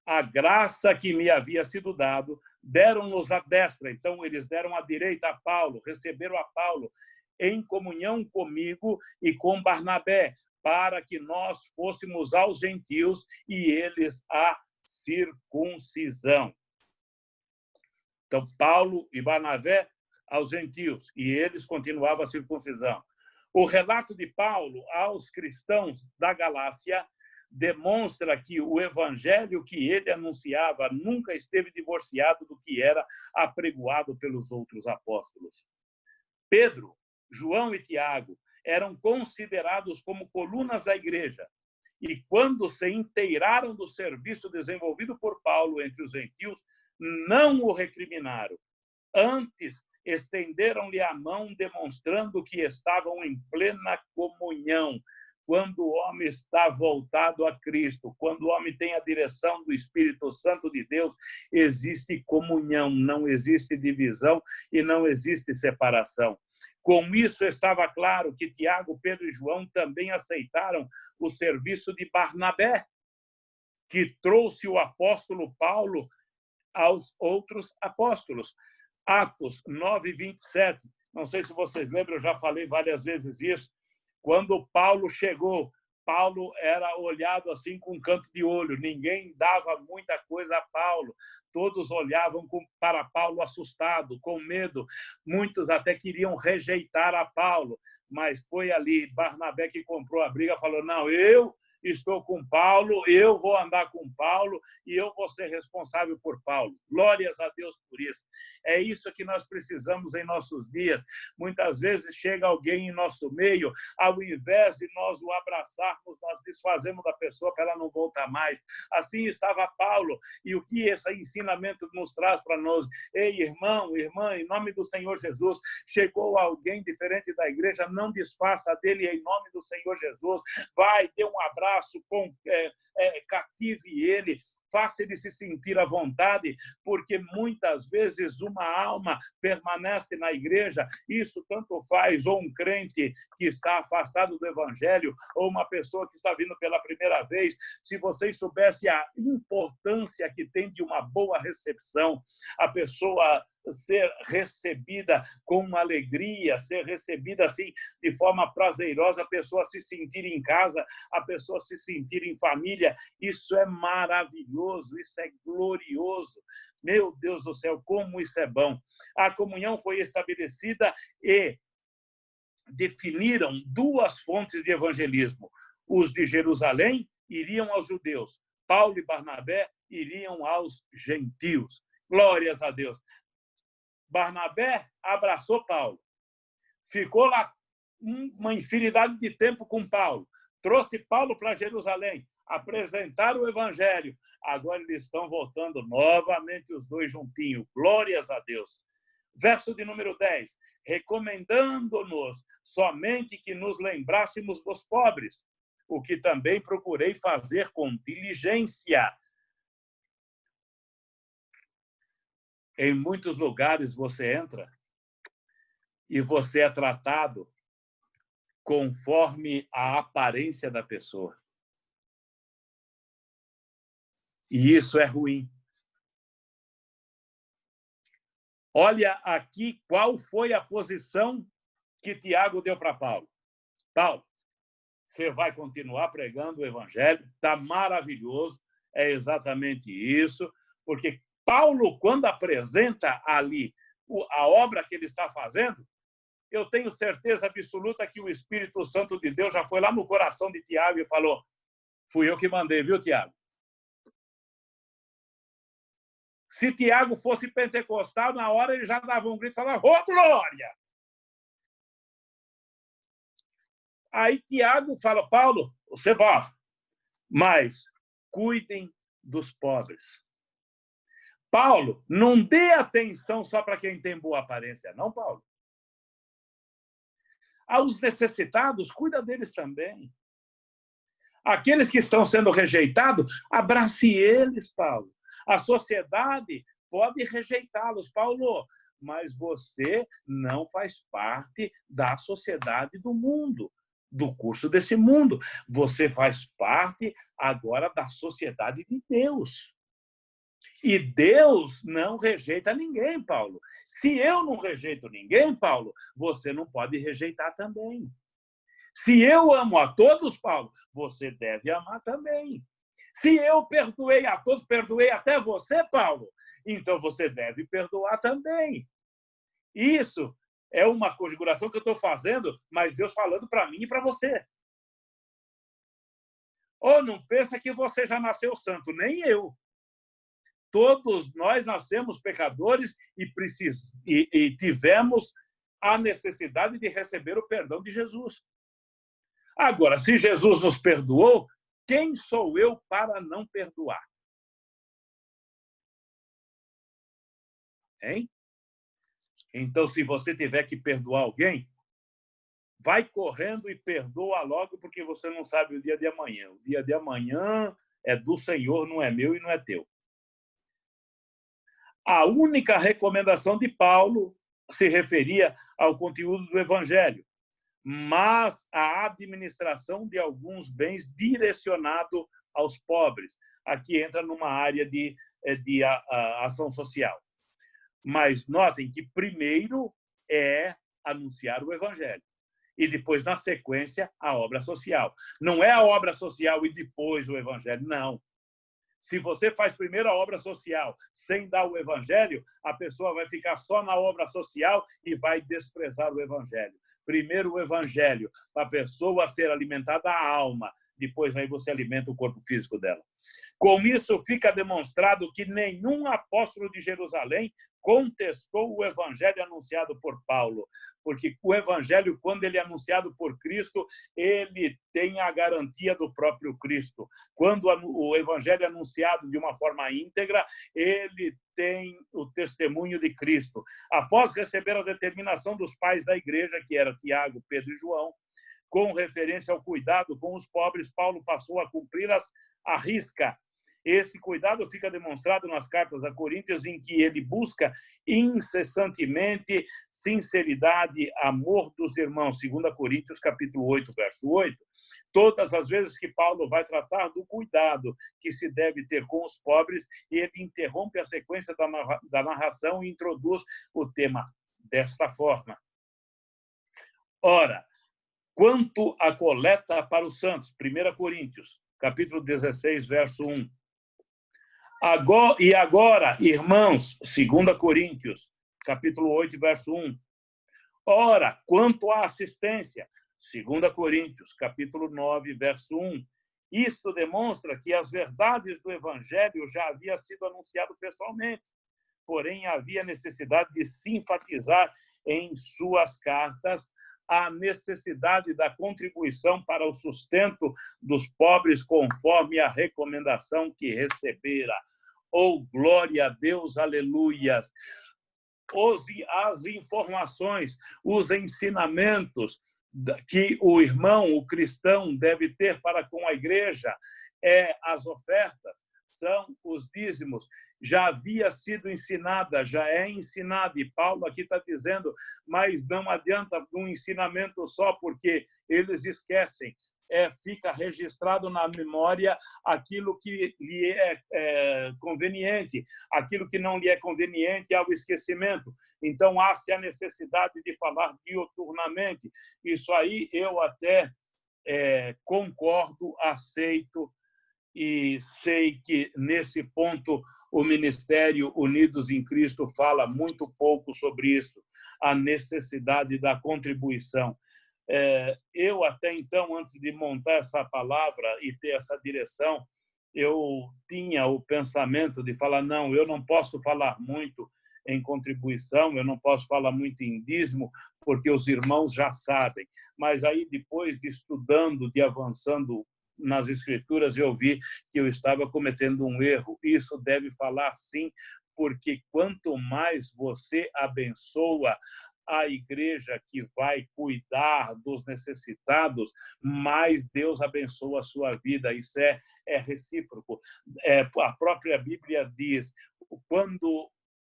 a graça que me havia sido dado, deram-nos a destra. Então, eles deram a direita a Paulo, receberam a Paulo em comunhão comigo e com Barnabé, para que nós fôssemos aos gentios e eles a circuncisão. Então, Paulo e Barnabé aos gentios, e eles continuavam a circuncisão. O relato de Paulo aos cristãos da Galácia demonstra que o evangelho que ele anunciava nunca esteve divorciado do que era apregoado pelos outros apóstolos. Pedro, João e Tiago eram considerados como colunas da igreja, e quando se inteiraram do serviço desenvolvido por Paulo entre os gentios, não o recriminaram. Antes, estenderam-lhe a mão, demonstrando que estavam em plena comunhão. Quando o homem está voltado a Cristo, quando o homem tem a direção do Espírito Santo de Deus, existe comunhão, não existe divisão e não existe separação. Com isso, estava claro que Tiago, Pedro e João também aceitaram o serviço de Barnabé, que trouxe o apóstolo Paulo aos outros apóstolos. Atos 9, 27. Não sei se vocês lembram, eu já falei várias vezes isso. Quando Paulo chegou, Paulo era olhado assim com um canto de olho. Ninguém dava muita coisa a Paulo. Todos olhavam para Paulo assustado, com medo. Muitos até queriam rejeitar a Paulo. Mas foi ali Barnabé que comprou a briga, falou, não, eu estou com Paulo, eu vou andar com Paulo e eu vou ser responsável por Paulo. Glórias a Deus por isso. É isso que nós precisamos em nossos dias. Muitas vezes chega alguém em nosso meio, ao invés de nós o abraçarmos, nós desfazemos da pessoa para ela não voltar mais. Assim estava Paulo. E o que esse ensinamento nos traz para nós? Ei, irmão, irmã, em nome do Senhor Jesus, chegou alguém diferente da igreja, não desfaça dele em nome do Senhor Jesus. Vai, dê um abraço, cative ele, faça ele se sentir à vontade, porque muitas vezes uma alma permanece na igreja, isso tanto faz ou um crente que está afastado do evangelho, ou uma pessoa que está vindo pela primeira vez. Se vocês soubessem a importância que tem de uma boa recepção, a pessoa ser recebida com alegria, ser recebida assim de forma prazerosa, a pessoa se sentir em casa, a pessoa se sentir em família, isso é maravilhoso, isso é glorioso. Meu Deus do céu, como isso é bom. A comunhão foi estabelecida e definiram duas fontes de evangelismo. Os de Jerusalém iriam aos judeus, Paulo e Barnabé iriam aos gentios. Glórias a Deus. Barnabé abraçou Paulo, ficou lá uma infinidade de tempo com Paulo, trouxe Paulo para Jerusalém, apresentaram o evangelho. Agora eles estão voltando novamente os dois juntinhos. Glórias a Deus. Verso de número 10. Recomendando-nos somente que nos lembrássemos dos pobres, o que também procurei fazer com diligência. Em muitos lugares você entra e você é tratado conforme a aparência da pessoa. E isso é ruim. Olha aqui qual foi a posição que Tiago deu para Paulo. Paulo, você vai continuar pregando o evangelho, está maravilhoso, é exatamente isso, porque Paulo, quando apresenta ali a obra que ele está fazendo, eu tenho certeza absoluta que o Espírito Santo de Deus já foi lá no coração de Tiago e falou, fui eu que mandei, viu, Tiago? Se Tiago fosse pentecostal, na hora ele já dava um grito e falava, ô, glória! Aí Tiago fala, Paulo, você vai, mas cuidem dos pobres. Paulo, não dê atenção só para quem tem boa aparência, não, Paulo. Aos necessitados, cuida deles também. Aqueles que estão sendo rejeitados, abrace eles, Paulo. A sociedade pode rejeitá-los, Paulo, mas você não faz parte da sociedade do mundo, do curso desse mundo. Você faz parte agora da sociedade de Deus. E Deus não rejeita ninguém, Paulo. Se eu não rejeito ninguém, Paulo, você não pode rejeitar também. Se eu amo a todos, Paulo, você deve amar também. Se eu perdoei a todos, perdoei até você, Paulo, então você deve perdoar também. Isso é uma configuração que eu estou fazendo, mas Deus falando para mim e para você. Ou não pensa que você já nasceu santo, nem eu. Todos nós nascemos pecadores e tivemos a necessidade de receber o perdão de Jesus. Agora, se Jesus nos perdoou, quem sou eu para não perdoar? Hein? Então, se você tiver que perdoar alguém, vai correndo e perdoa logo, porque você não sabe o dia de amanhã. O dia de amanhã é do Senhor, não é meu e não é teu. A única recomendação de Paulo se referia ao conteúdo do Evangelho, mas à administração de alguns bens direcionado aos pobres. Aqui entra numa área de ação social. Mas notem que primeiro é anunciar o Evangelho e depois, na sequência, a obra social. Não é a obra social e depois o Evangelho, não. Se você faz primeiro a obra social sem dar o Evangelho, a pessoa vai ficar só na obra social e vai desprezar o Evangelho. Primeiro o Evangelho, para a pessoa ser alimentada a alma, depois aí você alimenta o corpo físico dela. Com isso, fica demonstrado que nenhum apóstolo de Jerusalém contestou o evangelho anunciado por Paulo, porque o evangelho, quando ele é anunciado por Cristo, ele tem a garantia do próprio Cristo. Quando o evangelho é anunciado de uma forma íntegra, ele tem o testemunho de Cristo. Após receber a determinação dos pais da igreja, que era Tiago, Pedro e João, com referência ao cuidado com os pobres, Paulo passou a cumpri-las à risca. Esse cuidado fica demonstrado nas cartas a Coríntios, em que ele busca incessantemente sinceridade, amor dos irmãos. 2 Coríntios, capítulo 8, verso 8. Todas as vezes que Paulo vai tratar do cuidado que se deve ter com os pobres, ele interrompe a sequência da narração e introduz o tema desta forma. Ora, quanto à coleta para os santos, 1 Coríntios, capítulo 16, verso 1. Agora, irmãos, 2 Coríntios, capítulo 8, verso 1. Ora, quanto à assistência, 2 Coríntios, capítulo 9, verso 1. Isto demonstra que as verdades do Evangelho já haviam sido anunciado pessoalmente, porém havia necessidade de se enfatizar em suas cartas a necessidade da contribuição para o sustento dos pobres conforme a recomendação que recebera. Oh, glória a Deus, aleluias! As informações, os ensinamentos que o irmão, o cristão, deve ter para com a igreja, as ofertas, são os dízimos, já havia sido ensinada, já é ensinada, e Paulo aqui está dizendo, mas não adianta um ensinamento só, porque eles esquecem. Fica registrado na memória aquilo que lhe é conveniente, aquilo que não lhe é conveniente é o esquecimento. Então, há-se a necessidade de falar diuturnamente. Isso aí eu até concordo, aceito, e sei que, nesse ponto, o Ministério Unidos em Cristo fala muito pouco sobre isso, a necessidade da contribuição. Eu, até então, antes de montar essa palavra e ter essa direção, eu tinha o pensamento de falar, não, eu não posso falar muito em contribuição, eu não posso falar muito em dízimo, porque os irmãos já sabem. Mas aí, depois de estudando, de avançando nas Escrituras, eu vi que eu estava cometendo um erro. Isso deve falar sim, porque quanto mais você abençoa a igreja que vai cuidar dos necessitados, mais Deus abençoa a sua vida. Isso é recíproco. A própria Bíblia diz, quando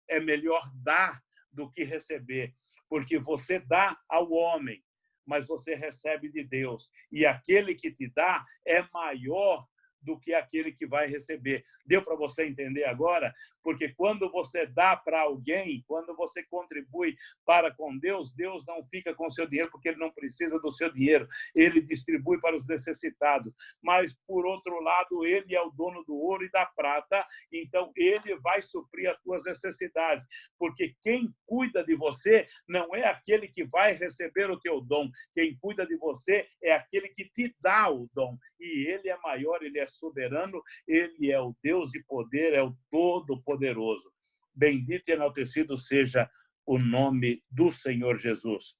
é melhor dar do que receber, porque você dá ao homem, mas você recebe de Deus. E aquele que te dá é maior do que aquele que vai receber. Deu para você entender agora? Porque quando você dá para alguém, quando você contribui para com Deus, Deus não fica com o seu dinheiro, porque ele não precisa do seu dinheiro. Ele distribui para os necessitados. Mas, por outro lado, ele é o dono do ouro e da prata, então ele vai suprir as tuas necessidades. Porque quem cuida de você não é aquele que vai receber o teu dom. Quem cuida de você é aquele que te dá o dom. E ele é maior, ele é soberano, ele é o Deus de poder, é o Todo-Poderoso. Bendito e enaltecido seja o nome do Senhor Jesus.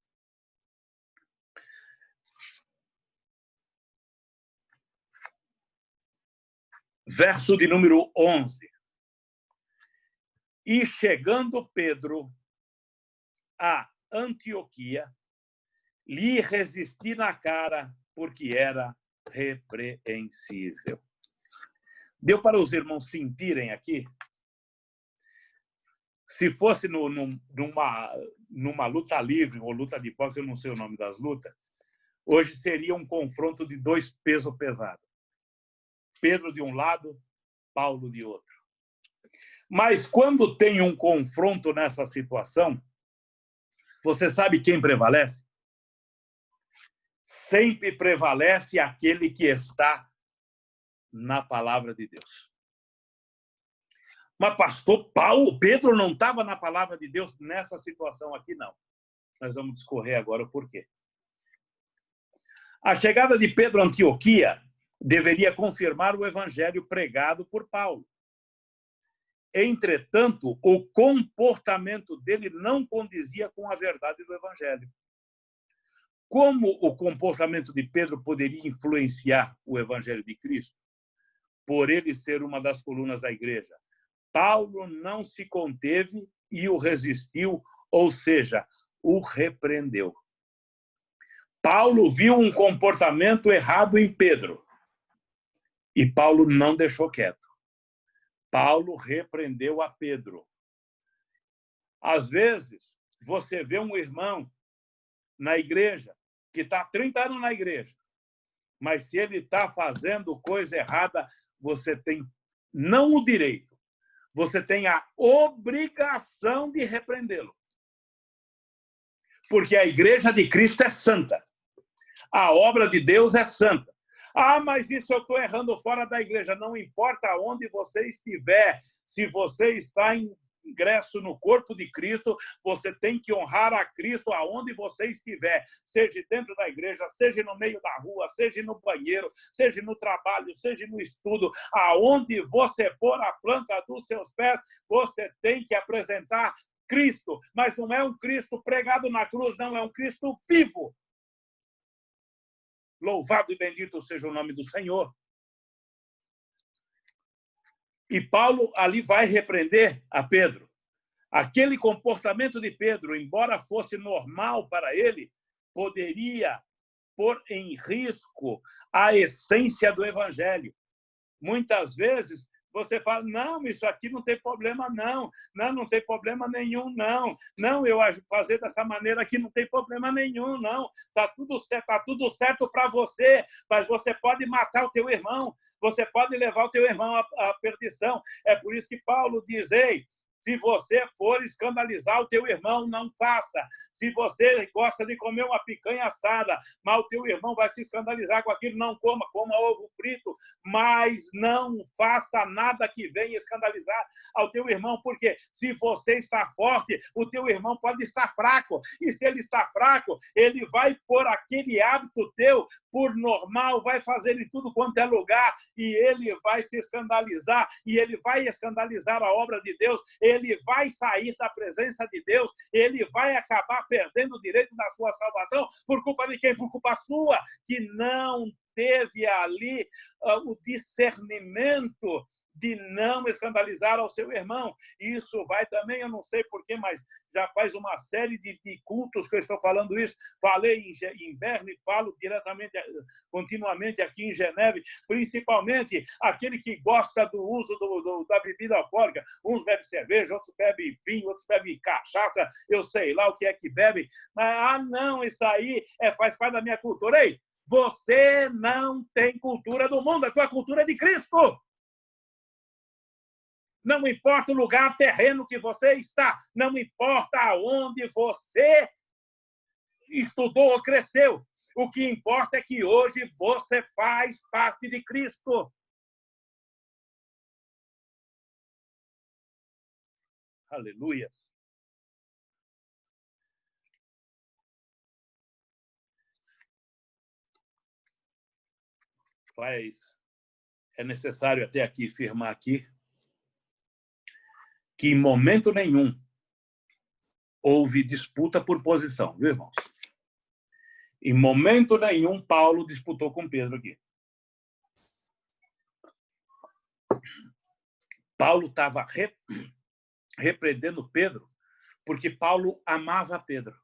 Verso de número 11. E chegando Pedro, a Antioquia, lhe resisti na cara, porque era repreensível. Deu para os irmãos sentirem aqui? Se fosse numa luta livre ou luta de boxe, eu não sei o nome das lutas, hoje seria um confronto de dois pesos pesados. Pedro de um lado, Paulo de outro. Mas quando tem um confronto nessa situação, você sabe quem prevalece? Sempre prevalece aquele que está na palavra de Deus. Mas pastor Pedro não estava na palavra de Deus nessa situação aqui, não. Nós vamos discorrer agora o porquê. A chegada de Pedro a Antioquia deveria confirmar o evangelho pregado por Paulo. Entretanto, o comportamento dele não condizia com a verdade do evangelho. Como o comportamento de Pedro poderia influenciar o evangelho de Cristo? Por ele ser uma das colunas da igreja. Paulo não se conteve e o resistiu, ou seja, o repreendeu. Paulo viu um comportamento errado em Pedro e Paulo não deixou quieto. Paulo repreendeu a Pedro. Às vezes, você vê um irmão na igreja que está há 30 anos na igreja, mas se ele está fazendo coisa errada, você tem não o direito, você tem a obrigação de repreendê-lo. Porque a igreja de Cristo é santa. A obra de Deus é santa. Ah, mas isso eu estou errando fora da igreja. Não importa onde você estiver, se você está em ingresso no corpo de Cristo, você tem que honrar a Cristo aonde você estiver, seja dentro da igreja, seja no meio da rua, seja no banheiro, seja no trabalho, seja no estudo, aonde você pôr a planta dos seus pés, você tem que apresentar Cristo, mas não é um Cristo pregado na cruz, não, é um Cristo vivo. Louvado e bendito seja o nome do Senhor. E Paulo ali vai repreender a Pedro. Aquele comportamento de Pedro, embora fosse normal para ele, poderia pôr em risco a essência do evangelho. Muitas vezes você fala, não, isso aqui não tem problema, não. Não tem problema nenhum, não. Não, eu fazer dessa maneira aqui não tem problema nenhum, não. Tá tudo certo para você, mas você pode matar o teu irmão, você pode levar o teu irmão à perdição. É por isso que Paulo diz, ei, se você for escandalizar o teu irmão, não faça. Se você gosta de comer uma picanha assada, mas o teu irmão vai se escandalizar com aquilo, não coma ovo frito, mas não faça nada que venha escandalizar ao teu irmão, porque se você está forte, o teu irmão pode estar fraco, e se ele está fraco, ele vai pôr aquele hábito teu por normal, vai fazer em tudo quanto é lugar, e ele vai se escandalizar, e ele vai escandalizar a obra de Deus, ele vai sair da presença de Deus, ele vai acabar perdendo o direito da sua salvação por culpa de quem? Por culpa sua, que não teve ali o discernimento de não escandalizar ao seu irmão. Isso vai também, eu não sei porquê, mas já faz uma série de cultos que eu estou falando isso. Falei em Berna e falo continuamente aqui em Geneve, principalmente aquele que gosta do uso da bebida alcoólica. Uns bebem cerveja, outros bebem vinho, outros bebem cachaça, eu sei lá o que é que bebem. Mas, não, isso aí faz parte da minha cultura. Ei, você não tem cultura do mundo, a tua cultura é de Cristo. Não importa o lugar terreno que você está, não importa aonde você estudou ou cresceu. O que importa é que hoje você faz parte de Cristo. Aleluia. Mas é necessário até aqui afirmar aqui que em momento nenhum houve disputa por posição, viu, irmãos? Em momento nenhum Paulo disputou com Pedro aqui. Paulo estava repreendendo Pedro porque Paulo amava Pedro.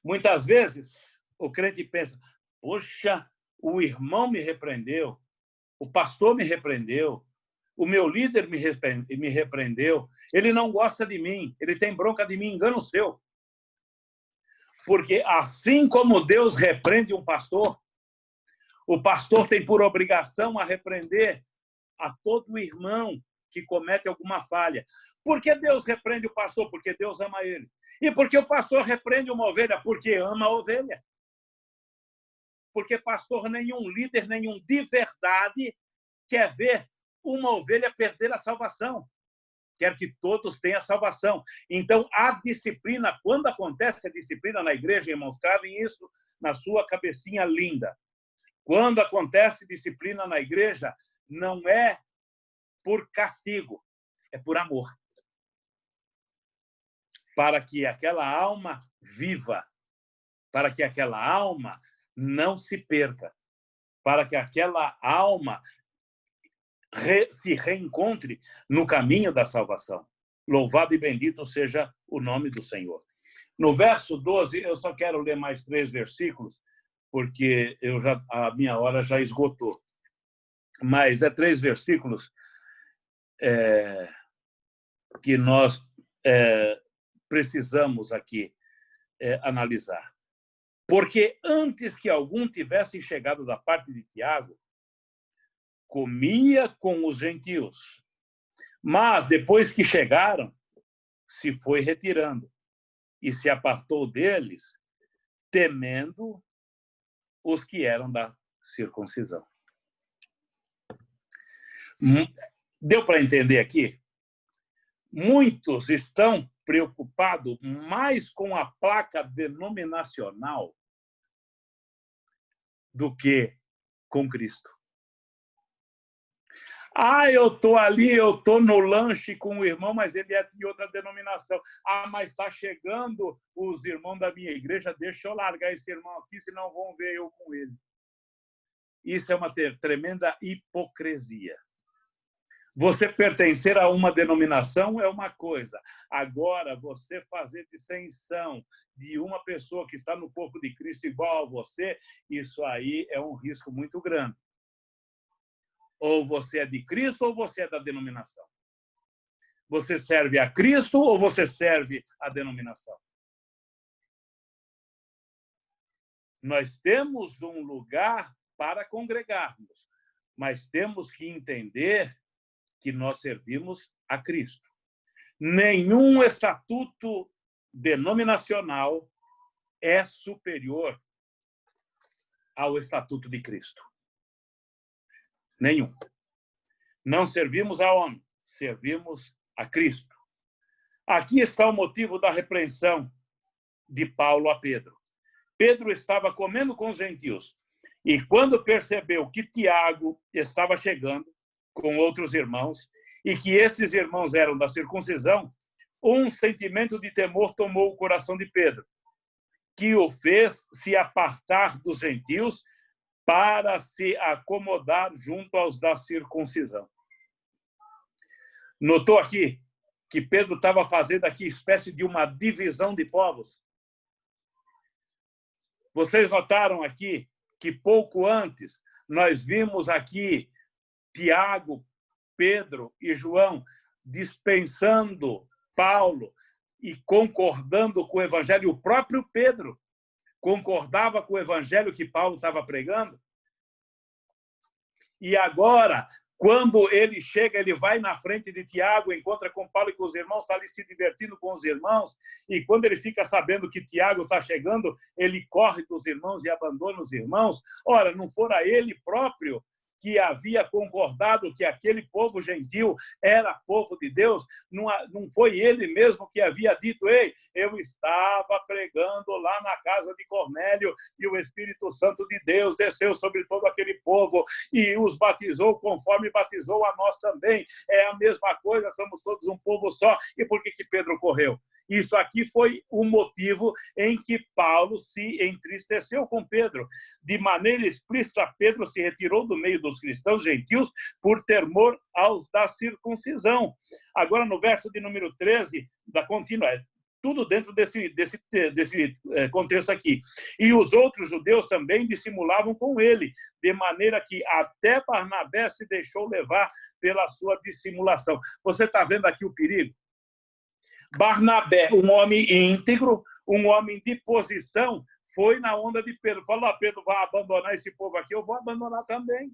Muitas vezes, o crente pensa, poxa, o irmão me repreendeu, o pastor me repreendeu, o meu líder me repreendeu, ele não gosta de mim, ele tem bronca de mim, engano seu. Porque assim como Deus repreende um pastor, o pastor tem por obrigação a repreender a todo irmão que comete alguma falha. Por que Deus repreende o pastor? Porque Deus ama ele. E por que o pastor repreende uma ovelha? Porque ama a ovelha. Porque pastor nenhum, líder nenhum de verdade quer ver uma ovelha perder a salvação. Quer que todos tenham a salvação. Então, a disciplina, quando acontece a disciplina na igreja, irmãos, gravem isso na sua cabecinha linda. Quando acontece disciplina na igreja, não é por castigo, é por amor. Para que aquela alma viva, para que aquela alma não se perca, para que aquela alma se reencontre no caminho da salvação. Louvado e bendito seja o nome do Senhor. No verso 12, eu só quero ler mais 3 versículos, porque a minha hora já esgotou. Mas é 3 versículos que nós precisamos aqui analisar. Porque antes que algum tivesse chegado da parte de Tiago, comia com os gentios. Mas, depois que chegaram, se foi retirando e se apartou deles, temendo os que eram da circuncisão. Deu para entender aqui? Muitos estão preocupados mais com a placa denominacional do que com Cristo. Eu estou ali, eu estou no lanche com o irmão, mas ele é de outra denominação. Mas está chegando os irmãos da minha igreja, deixa eu largar esse irmão aqui, senão vão ver eu com ele. Isso é uma tremenda hipocrisia. Você pertencer a uma denominação é uma coisa. Agora, você fazer distinção de uma pessoa que está no corpo de Cristo igual a você, isso aí é um risco muito grande. Ou você é de Cristo ou você é da denominação. Você serve a Cristo ou você serve a denominação. Nós temos um lugar para congregarmos, mas temos que entender que nós servimos a Cristo. Nenhum estatuto denominacional é superior ao estatuto de Cristo. Nenhum. Não servimos a homem, servimos a Cristo. Aqui está o motivo da repreensão de Paulo a Pedro. Pedro estava comendo com os gentios e quando percebeu que Tiago estava chegando com outros irmãos e que esses irmãos eram da circuncisão, um sentimento de temor tomou o coração de Pedro, que o fez se apartar dos gentios para se acomodar junto aos da circuncisão. Notou aqui que Pedro estava fazendo aqui espécie de uma divisão de povos? Vocês notaram aqui que pouco antes nós vimos aqui Tiago, Pedro e João dispensando Paulo e concordando com o evangelho. O próprio Pedro concordava com o evangelho que Paulo estava pregando. E agora, quando ele chega, ele vai na frente de Tiago, encontra com Paulo e com os irmãos, está ali se divertindo com os irmãos, e quando ele fica sabendo que Tiago está chegando, ele corre dos irmãos e abandona os irmãos. Ora, não fora ele próprio que havia concordado que aquele povo gentil era povo de Deus, não foi ele mesmo que havia dito: ei, eu estava pregando lá na casa de Cornélio e o Espírito Santo de Deus desceu sobre todo aquele povo e os batizou conforme batizou a nós também. É a mesma coisa, somos todos um povo só. E por que Pedro correu? Isso aqui foi o motivo em que Paulo se entristeceu com Pedro. De maneira explícita, Pedro se retirou do meio dos cristãos gentios por temor aos da circuncisão. Agora, no verso de número 13, tudo dentro desse contexto aqui. E os outros judeus também dissimulavam com ele, de maneira que até Barnabé se deixou levar pela sua dissimulação. Você está vendo aqui o perigo? Barnabé, um homem íntegro, um homem de posição, foi na onda de Pedro. Falou, Pedro vai abandonar esse povo aqui, eu vou abandonar também.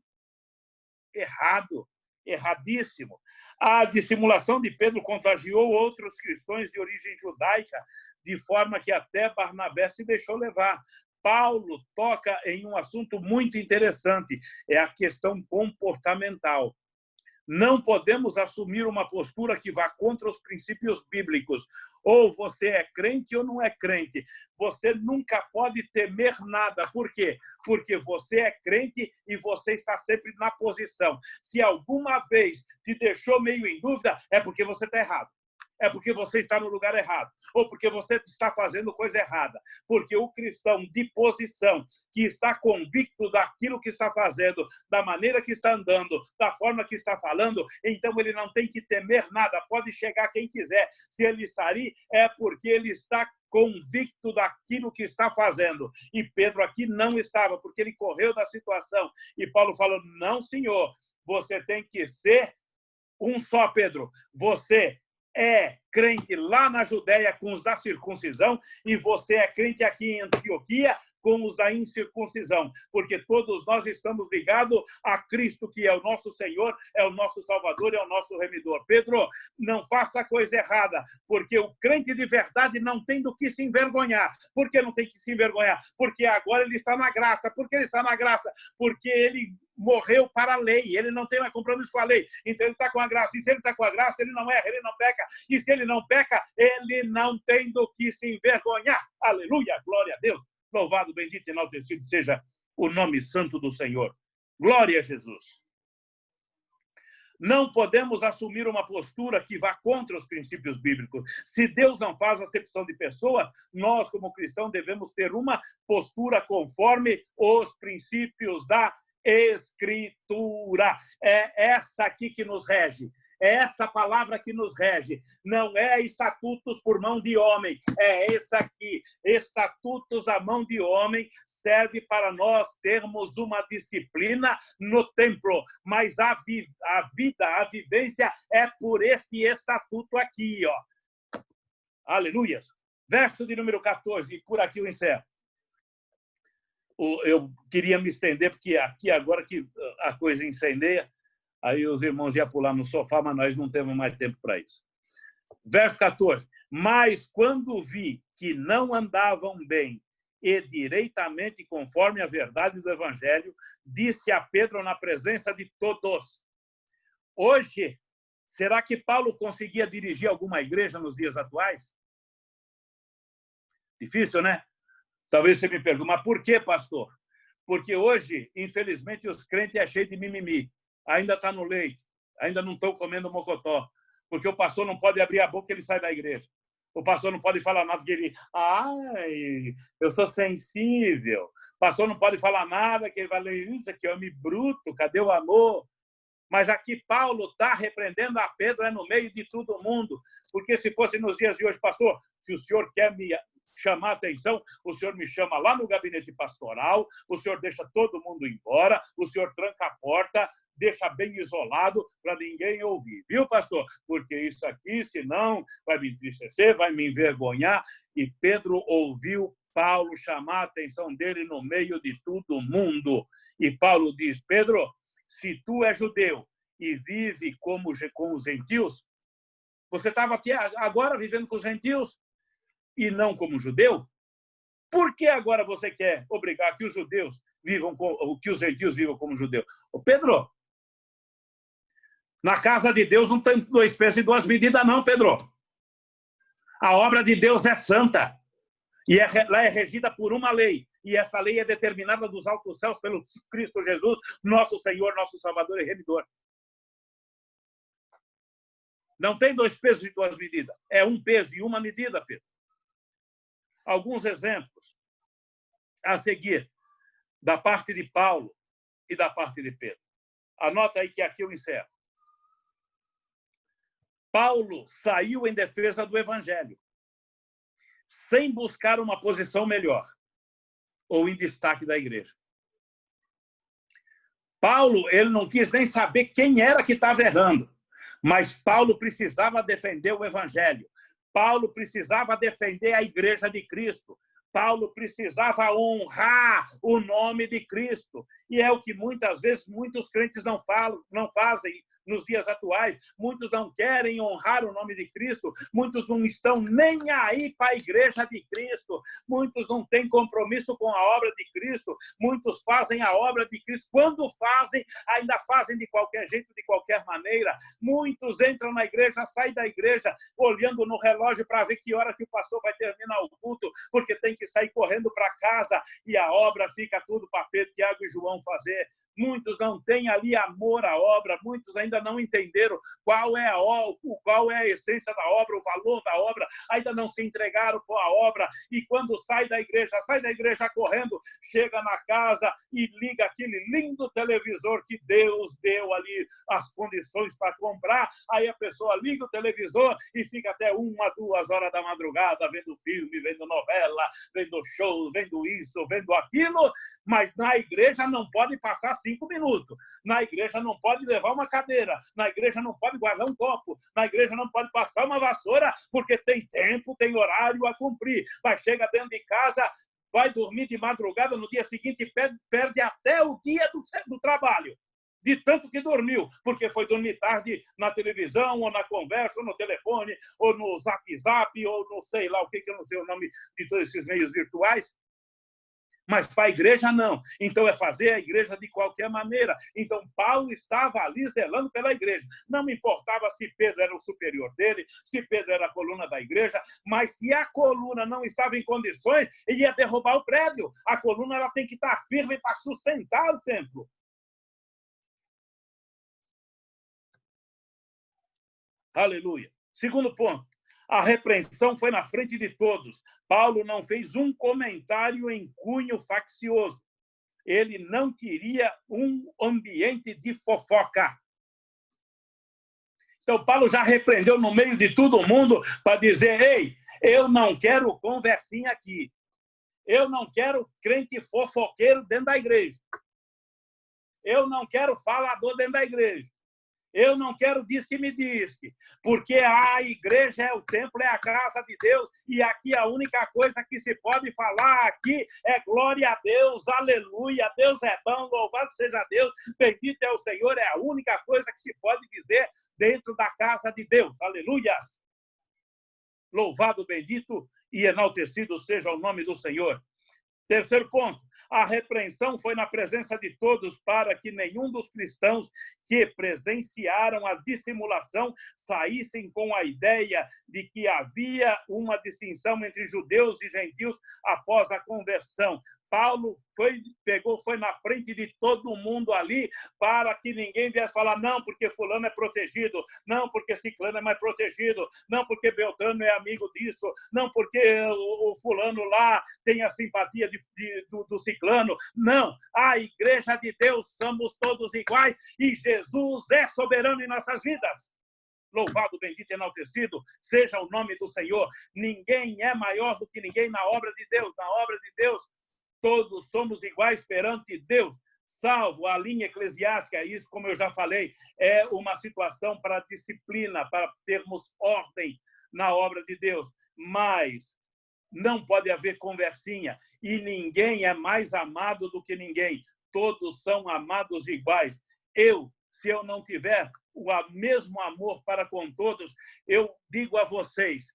Errado, erradíssimo. A dissimulação de Pedro contagiou outros cristãos de origem judaica, de forma que até Barnabé se deixou levar. Paulo toca em um assunto muito interessante, é a questão comportamental. Não podemos assumir uma postura que vá contra os princípios bíblicos. Ou você é crente ou não é crente. Você nunca pode temer nada. Por quê? Porque você é crente e você está sempre na posição. Se alguma vez te deixou meio em dúvida, é porque você está errado. É porque você está no lugar errado, ou porque você está fazendo coisa errada. Porque o cristão de posição, que está convicto daquilo que está fazendo, da maneira que está andando, da forma que está falando, então ele não tem que temer nada, pode chegar quem quiser. Se ele está ali, é porque ele está convicto daquilo que está fazendo. E Pedro aqui não estava, porque ele correu da situação. E Paulo falou, não, senhor, você tem que ser um só, Pedro. Você é crente lá na Judéia com os da circuncisão e você é crente aqui em Antioquia com os da incircuncisão, porque todos nós estamos ligados a Cristo, que é o nosso Senhor, é o nosso Salvador, é o nosso Remidor. Pedro, não faça coisa errada, porque o crente de verdade não tem do que se envergonhar. Por que não tem que se envergonhar? Porque agora ele está na graça. Por que ele está na graça? Porque ele morreu para a lei, ele não tem mais compromisso com a lei, então ele está com a graça, e se ele está com a graça, ele não erra, ele não peca, e se ele não peca, ele não tem do que se envergonhar. Aleluia, glória a Deus, louvado, bendito e enaltecido seja o nome santo do Senhor. Glória a Jesus. Não podemos assumir uma postura que vá contra os princípios bíblicos. Se Deus não faz acepção de pessoa, nós, como cristãos, devemos ter uma postura conforme os princípios da Escritura. É essa aqui que nos rege. É essa palavra que nos rege. Não é estatutos por mão de homem. É essa aqui. Estatutos à mão de homem serve para nós termos uma disciplina no templo. Mas a vida, a vivência é por este estatuto aqui, ó. Aleluia. Verso de número 14, e por aqui eu encerro. Eu queria me estender, porque aqui agora que a coisa incendeia, aí os irmãos iam pular no sofá, mas nós não temos mais tempo para isso. Verso 14. Mas quando vi que não andavam bem e direitamente conforme a verdade do Evangelho, disse a Pedro na presença de todos. Hoje, será que Paulo conseguia dirigir alguma igreja nos dias atuais? Difícil, né? Talvez você me pergunte, mas por que, pastor? Porque hoje, infelizmente, os crentes é cheio de mimimi. Ainda está no leite, ainda não estão comendo mocotó. Porque o pastor não pode abrir a boca, ele sai da igreja. O pastor não pode falar nada, que ele... Ai, eu sou sensível. O pastor não pode falar nada, que ele vai ler isso aqui, homem bruto, cadê o amor? Mas aqui Paulo está repreendendo a Pedro no meio de todo mundo. Porque se fosse nos dias de hoje, pastor, se o senhor quer me chamar a atenção, o senhor me chama lá no gabinete pastoral, o senhor deixa todo mundo embora, o senhor tranca a porta, deixa bem isolado para ninguém ouvir. Viu, pastor? Porque isso aqui, senão, vai me entristecer, vai me envergonhar. E Pedro ouviu Paulo chamar a atenção dele no meio de todo mundo. E Paulo diz, Pedro, se tu és judeu e vive com os gentios, você estava aqui agora vivendo com os gentios e não como judeu? Por que agora você quer obrigar que os judeus vivam que os gentios vivam como judeu? Ô Pedro, na casa de Deus não tem 2 pesos e 2 medidas, não, Pedro. A obra de Deus é santa e ela é regida por uma lei. E essa lei é determinada dos altos céus pelo Cristo Jesus, nosso Senhor, nosso Salvador e Remidor. Não tem 2 pesos e 2 medidas. É 1 peso e 1 medida, Pedro. Alguns exemplos a seguir da parte de Paulo e da parte de Pedro. Anota aí que aqui eu encerro. Paulo saiu em defesa do Evangelho. sem buscar uma posição melhor ou em destaque da igreja. Paulo, ele não quis nem saber quem era que estava errando, mas Paulo precisava defender o evangelho. Paulo precisava defender a igreja de Cristo. Paulo precisava honrar o nome de Cristo. E é o que muitas vezes muitos crentes não fazem nos dias atuais. Muitos não querem honrar o nome de Cristo. Muitos não estão nem aí para a igreja de Cristo. Muitos não têm compromisso com a obra de Cristo. Muitos fazem a obra de Cristo. Quando fazem, ainda fazem de qualquer jeito, de qualquer maneira. Muitos entram na igreja, saem da igreja, olhando no relógio para ver que hora que o pastor vai terminar o culto, porque tem que sair correndo para casa e a obra fica tudo para Pedro, Tiago e João fazer. Muitos não têm ali amor à obra, muitos ainda não entenderam qual é a essência da obra, o valor da obra, ainda não se entregaram com a obra, e quando sai da igreja correndo, chega na casa e liga aquele lindo televisor que Deus deu ali as condições para comprar, aí a pessoa liga o televisor e fica até 1, 2 horas da madrugada vendo filme, vendo novela, vendo show, vendo isso, vendo aquilo, mas na igreja não pode passar 5 minutos. Na igreja não pode levar uma cadeira. Na igreja não pode guardar um copo. Na igreja não pode passar uma vassoura, porque tem tempo, tem horário a cumprir. Mas chega dentro de casa, vai dormir de madrugada, no dia seguinte perde até o dia do trabalho, de tanto que dormiu, porque foi dormir tarde na televisão, ou na conversa, ou no telefone, ou no Zap, ou no sei lá o que eu não sei o nome de todos esses meios virtuais. Mas para a igreja, não. Então, é fazer a igreja de qualquer maneira. Então, Paulo estava ali zelando pela igreja. Não me importava se Pedro era o superior dele, se Pedro era a coluna da igreja, mas se a coluna não estava em condições, ele ia derrubar o prédio. A coluna ela tem que estar firme para sustentar o templo. Aleluia. Segundo ponto. A repreensão foi na frente de todos. Paulo não fez um comentário em cunho faccioso. Ele não queria um ambiente de fofoca. Então, Paulo já repreendeu no meio de todo mundo para dizer: ei, eu não quero conversinha aqui. Eu não quero crente fofoqueiro dentro da igreja. Eu não quero falador dentro da igreja. Eu não quero diz que me diz, porque a igreja é o templo, é a casa de Deus, e aqui a única coisa que se pode falar aqui é glória a Deus, aleluia, Deus é bom, louvado seja Deus, bendito é o Senhor, é a única coisa que se pode dizer dentro da casa de Deus, aleluia. Louvado, bendito e enaltecido seja o nome do Senhor. Terceiro ponto, a repreensão foi na presença de todos para que nenhum dos cristãos que presenciaram a dissimulação saíssem com a ideia de que havia uma distinção entre judeus e gentios após a conversão. Paulo foi na frente de todo mundo ali para que ninguém viesse falar: não, porque fulano é protegido, não, porque ciclano é mais protegido, não, porque Beltrano é amigo disso, não, porque o fulano lá tem a simpatia do ciclano. Não, a igreja de Deus somos todos iguais e Jesus é soberano em nossas vidas. Louvado, bendito e enaltecido seja o nome do Senhor. Ninguém é maior do que ninguém na obra de Deus. Na obra de Deus, todos somos iguais perante Deus, salvo a linha eclesiástica. Isso, como eu já falei, é uma situação para disciplina, para termos ordem na obra de Deus. Mas não pode haver conversinha, e ninguém é mais amado do que ninguém. Todos são amados iguais. Se eu não tiver o mesmo amor para com todos, eu digo a vocês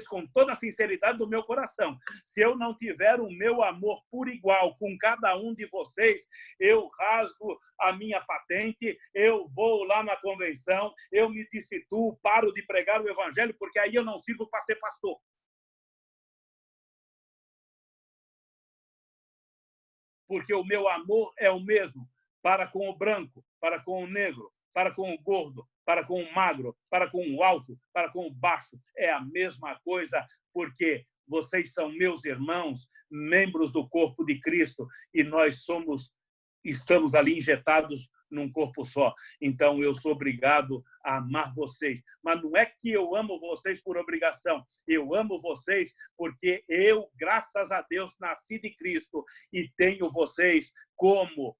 com toda a sinceridade do meu coração, se eu não tiver o meu amor por igual com cada um de vocês, eu rasgo a minha patente, eu vou lá na convenção, eu me destituo, paro de pregar o evangelho, porque aí eu não sirvo para ser pastor. Porque o meu amor é o mesmo para com o branco, para com o negro, para com o gordo, para com o magro, para com o alto, para com o baixo. É a mesma coisa, porque vocês são meus irmãos, membros do corpo de Cristo, e nós somos estamos ali injetados num corpo só. Então, eu sou obrigado a amar vocês. Mas não é que eu amo vocês por obrigação. Eu amo vocês porque eu, graças a Deus, nasci de Cristo e tenho vocês como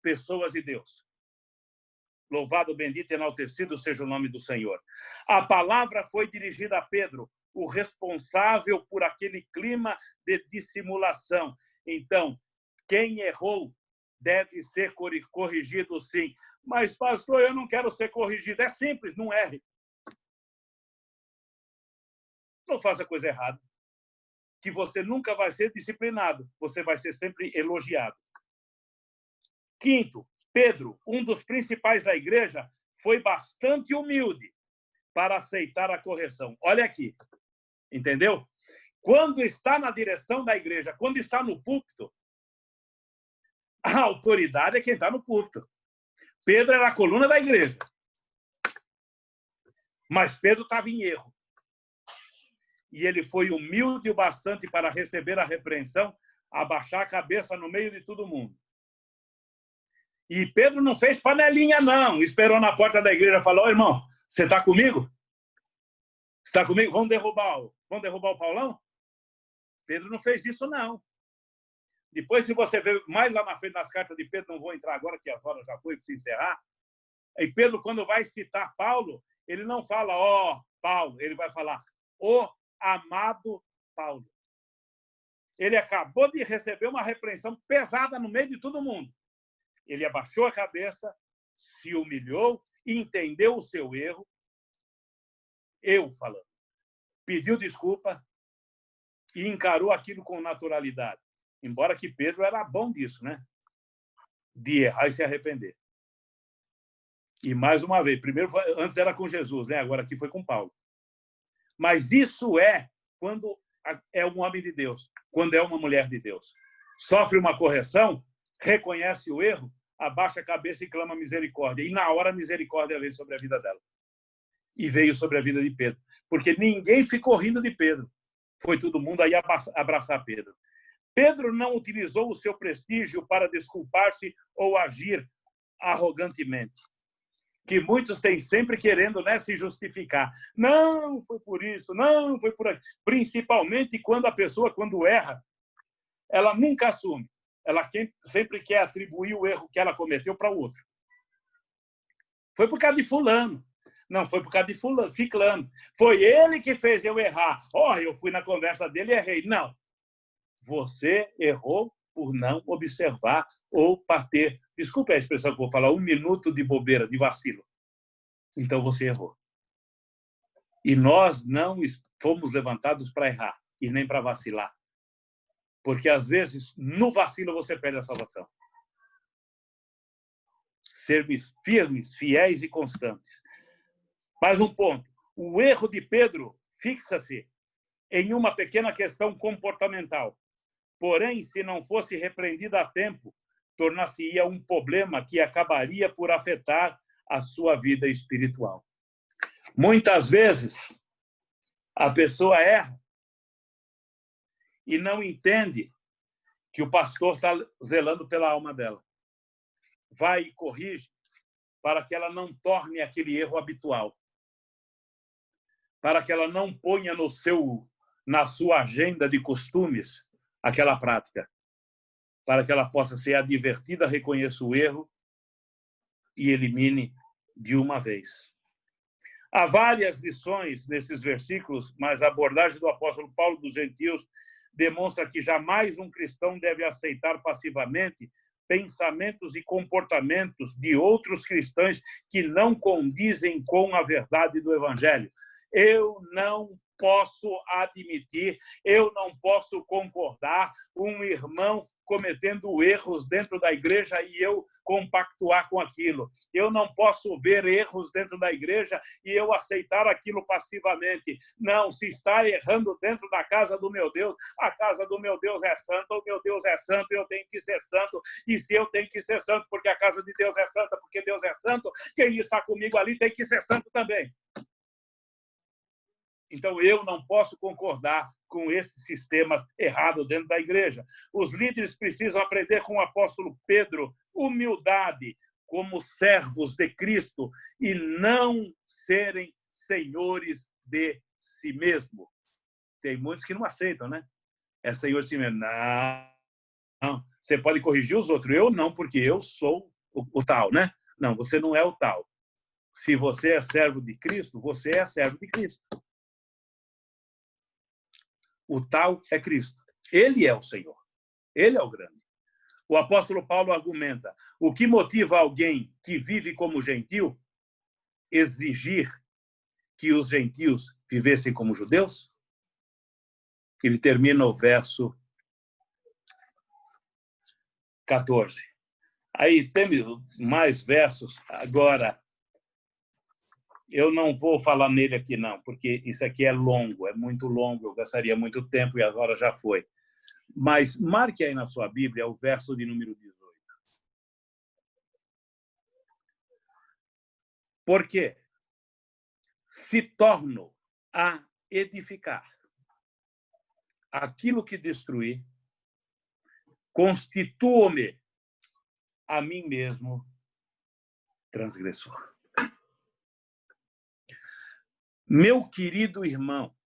pessoas de Deus. Louvado, bendito e enaltecido seja o nome do Senhor. A palavra foi dirigida a Pedro, o responsável por aquele clima de dissimulação. Então, quem errou deve ser corrigido, sim. Mas, pastor, eu não quero ser corrigido. É simples, não erre. Não faça coisa errada. Que você nunca vai ser disciplinado. Você vai ser sempre elogiado. Quinto, Pedro, um dos principais da igreja, foi bastante humilde para aceitar a correção. Olha aqui. Entendeu? Quando está na direção da igreja, quando está no púlpito, a autoridade é quem está no púlpito. Pedro era a coluna da igreja. Mas Pedro estava em erro. E ele foi humilde o bastante para receber a repreensão, abaixar a cabeça no meio de todo mundo. E Pedro não fez panelinha, não. Esperou na porta da igreja e falou: irmão, você está comigo? Está comigo? Vamos derrubar o Paulão? Pedro não fez isso, não. Depois, se você ver mais lá na frente nas cartas de Pedro, não vou entrar agora, que as horas já foi para se encerrar. E Pedro, quando vai citar Paulo, ele não fala, ó, Paulo, ele vai falar, o amado Paulo. Ele acabou de receber uma repreensão pesada no meio de todo mundo. Ele abaixou a cabeça, se humilhou, entendeu o seu erro, eu falando, pediu desculpa e encarou aquilo com naturalidade. Embora que Pedro era bom disso, né? De errar e se arrepender. E, mais uma vez, antes era com Jesus, né? Agora aqui foi com Paulo. Mas isso é quando é um homem de Deus, quando é uma mulher de Deus. Sofre uma correção, reconhece o erro, abaixa a cabeça e clama misericórdia. E, na hora, a misericórdia veio sobre a vida dela. E veio sobre a vida de Pedro. Porque ninguém ficou rindo de Pedro. Foi todo mundo aí abraçar Pedro. Pedro não utilizou o seu prestígio para desculpar-se ou agir arrogantemente, que muitos têm sempre querendo, né, se justificar. Não, foi por isso, não, foi por aquilo. Principalmente quando a pessoa, quando erra, ela nunca assume. Ela sempre quer atribuir o erro que ela cometeu para o outro. Foi por causa de fulano. Não, foi por causa de fulano, ciclano. Foi ele que fez eu errar. Eu fui na conversa dele e errei. Não. Você errou por não observar ou para ter, desculpe a expressão que eu vou falar, 1 minuto de bobeira, de vacilo. Então você errou. E nós não fomos levantados para errar e nem para vacilar. Porque, às vezes, no vacilo você perde a salvação. Sermos firmes, fiéis e constantes. Mais um ponto. O erro de Pedro fixa-se em uma pequena questão comportamental. Porém, se não fosse repreendida a tempo, tornar-se-ia um problema que acabaria por afetar a sua vida espiritual. Muitas vezes, a pessoa erra e não entende que o pastor está zelando pela alma dela. Vai e corrige para que ela não torne aquele erro habitual. Para que ela não ponha na sua agenda de costumes aquela prática, para que ela possa ser advertida, reconheça o erro e elimine de uma vez. Há várias lições nesses versículos, mas a abordagem do apóstolo Paulo dos gentios demonstra que jamais um cristão deve aceitar passivamente pensamentos e comportamentos de outros cristãos que não condizem com a verdade do evangelho. Eu não posso admitir, eu não posso concordar um irmão cometendo erros dentro da igreja e eu compactuar com aquilo. Eu não posso ver erros dentro da igreja e eu aceitar aquilo passivamente. Não, se está errando dentro da casa do meu Deus, a casa do meu Deus é santa, o meu Deus é santo, eu tenho que ser santo. E se eu tenho que ser santo porque a casa de Deus é santa, porque Deus é santo, quem está comigo ali tem que ser santo também. Então, eu não posso concordar com esse sistema errado dentro da igreja. Os líderes precisam aprender com o apóstolo Pedro humildade como servos de Cristo e não serem senhores de si mesmo. Tem muitos que não aceitam, né? É senhor de si mesmo. Não. Você pode corrigir os outros. Eu não, porque eu sou o tal, né? Não, você não é o tal. Se você é servo de Cristo, você é servo de Cristo. O tal é Cristo. Ele é o Senhor. Ele é o grande. O apóstolo Paulo argumenta: o que motiva alguém que vive como gentil exigir que os gentios vivessem como judeus? Ele termina o verso 14. Aí tem mais versos. Agora, eu não vou falar nele aqui, não, porque isso aqui é longo, é muito longo, eu gastaria muito tempo e agora já foi. Mas marque aí na sua Bíblia o verso de número 18. Porque se torno a edificar aquilo que destruí, constituo-me a mim mesmo transgressor. Meu querido irmão,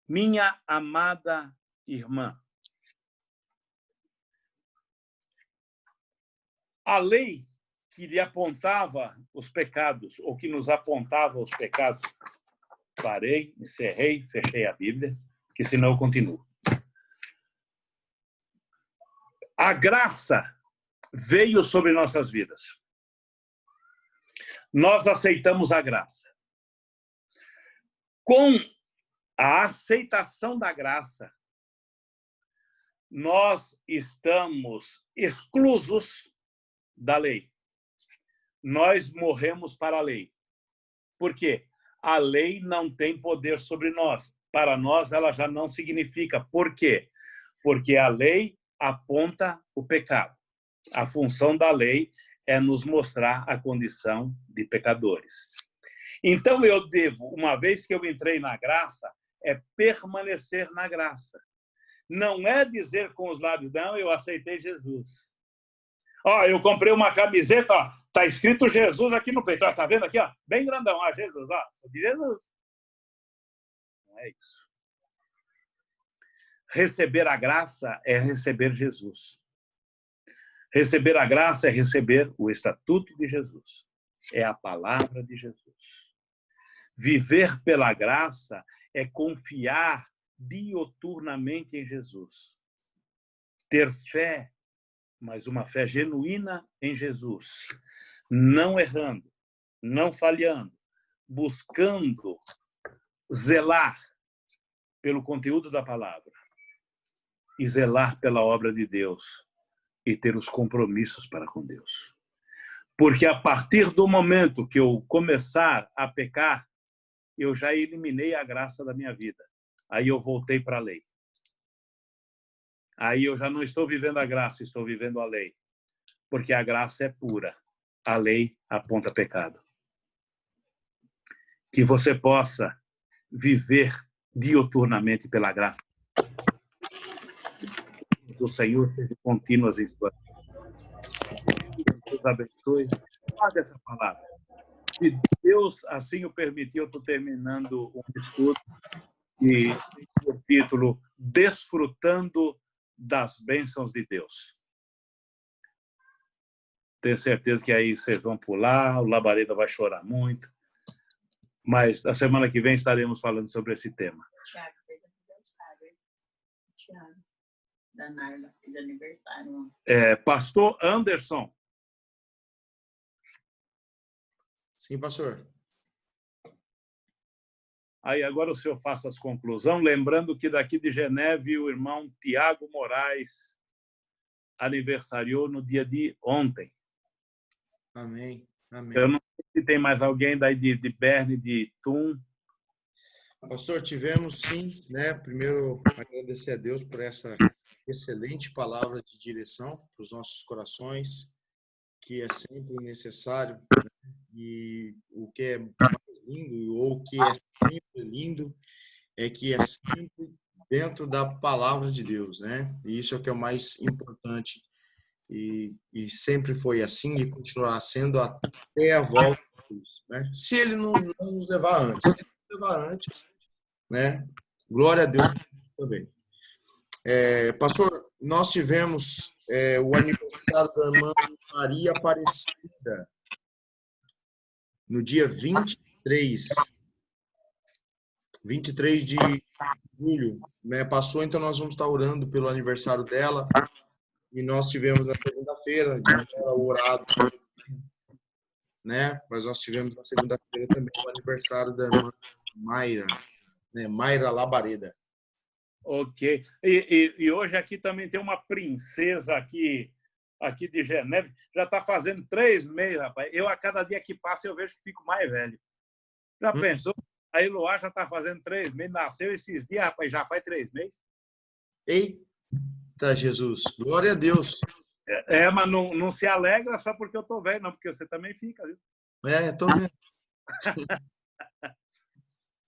minha amada irmã, a lei que lhe apontava os pecados, ou que nos apontava os pecados, parei, encerrei, fechei a Bíblia, que senão eu continuo. A graça veio sobre nossas vidas. Nós aceitamos a graça. Com a aceitação da graça, nós estamos exclusos da lei. Nós morremos para a lei. Por quê? A lei não tem poder sobre nós. Para nós, ela já não significa. Por quê? Porque a lei aponta o pecado. A função da lei é nos mostrar a condição de pecadores. Então, eu devo, uma vez que eu entrei na graça, é permanecer na graça. Não é dizer com os lábios, não, eu aceitei Jesus. Eu comprei uma camiseta, tá escrito Jesus aqui no peito. Tá vendo aqui, bem grandão, Jesus, sou de Jesus. Não é isso. Receber a graça é receber Jesus. Receber a graça é receber o estatuto de Jesus. É a palavra de Jesus. Viver pela graça é confiar dioturnamente em Jesus. Ter fé, mas uma fé genuína em Jesus. Não errando, não falhando, buscando zelar pelo conteúdo da palavra e zelar pela obra de Deus e ter os compromissos para com Deus. Porque a partir do momento que eu começar a pecar, eu já eliminei a graça da minha vida. Aí eu voltei para a lei. Aí eu já não estou vivendo a graça, estou vivendo a lei. Porque a graça é pura. A lei aponta pecado. Que você possa viver dioturnamente pela graça do Senhor, seja contínuas em sua vida. Deus abençoe. Guarde essa palavra. Se Deus assim o permitir, eu estou terminando um estudo e o título Desfrutando das Bênçãos de Deus. Tenho certeza que aí vocês vão pular, o Labareda vai chorar muito, mas na semana que vem estaremos falando sobre esse tema. Tiago fez aniversário, hein? Tiago, da Narla, fez aniversário. Pastor Anderson. Sim, pastor. Aí agora o senhor faça as conclusões, lembrando que daqui de Geneve o irmão Tiago Moraes aniversariou no dia de ontem. Amém. Amém. Eu não sei se tem mais alguém daí de Berne, de Thun. Pastor, tivemos sim, né? Primeiro, agradecer a Deus por essa excelente palavra de direção para os nossos corações, que é sempre necessário, né? E o que é mais lindo, ou que é sempre lindo, é que é sempre dentro da palavra de Deus, né? E isso é o que é o mais importante. E sempre foi assim e continuará sendo até a volta de Deus, né? Se ele não nos levar antes. Se ele nos levar antes, né? Glória a Deus também. Pastor, nós tivemos o aniversário da irmã Maria Aparecida no dia 23 de julho, né? Passou, então nós vamos estar orando pelo aniversário dela. E nós tivemos na segunda-feira, orado, né? Mas nós tivemos na segunda-feira também o aniversário da irmã Mayra, né? Mayra Labareda. Ok. E hoje aqui também tem uma princesa aqui de Geneve. Já está fazendo 3 meses, rapaz. Eu, a cada dia que passa, eu vejo que fico mais velho. Já pensou? A Eloá já está fazendo 3 meses. Nasceu esses dias, rapaz, já faz 3 meses. Eita, Jesus. Glória a Deus. Mas não se alegra só porque eu estou velho, não, porque você também fica, viu? Estou vendo.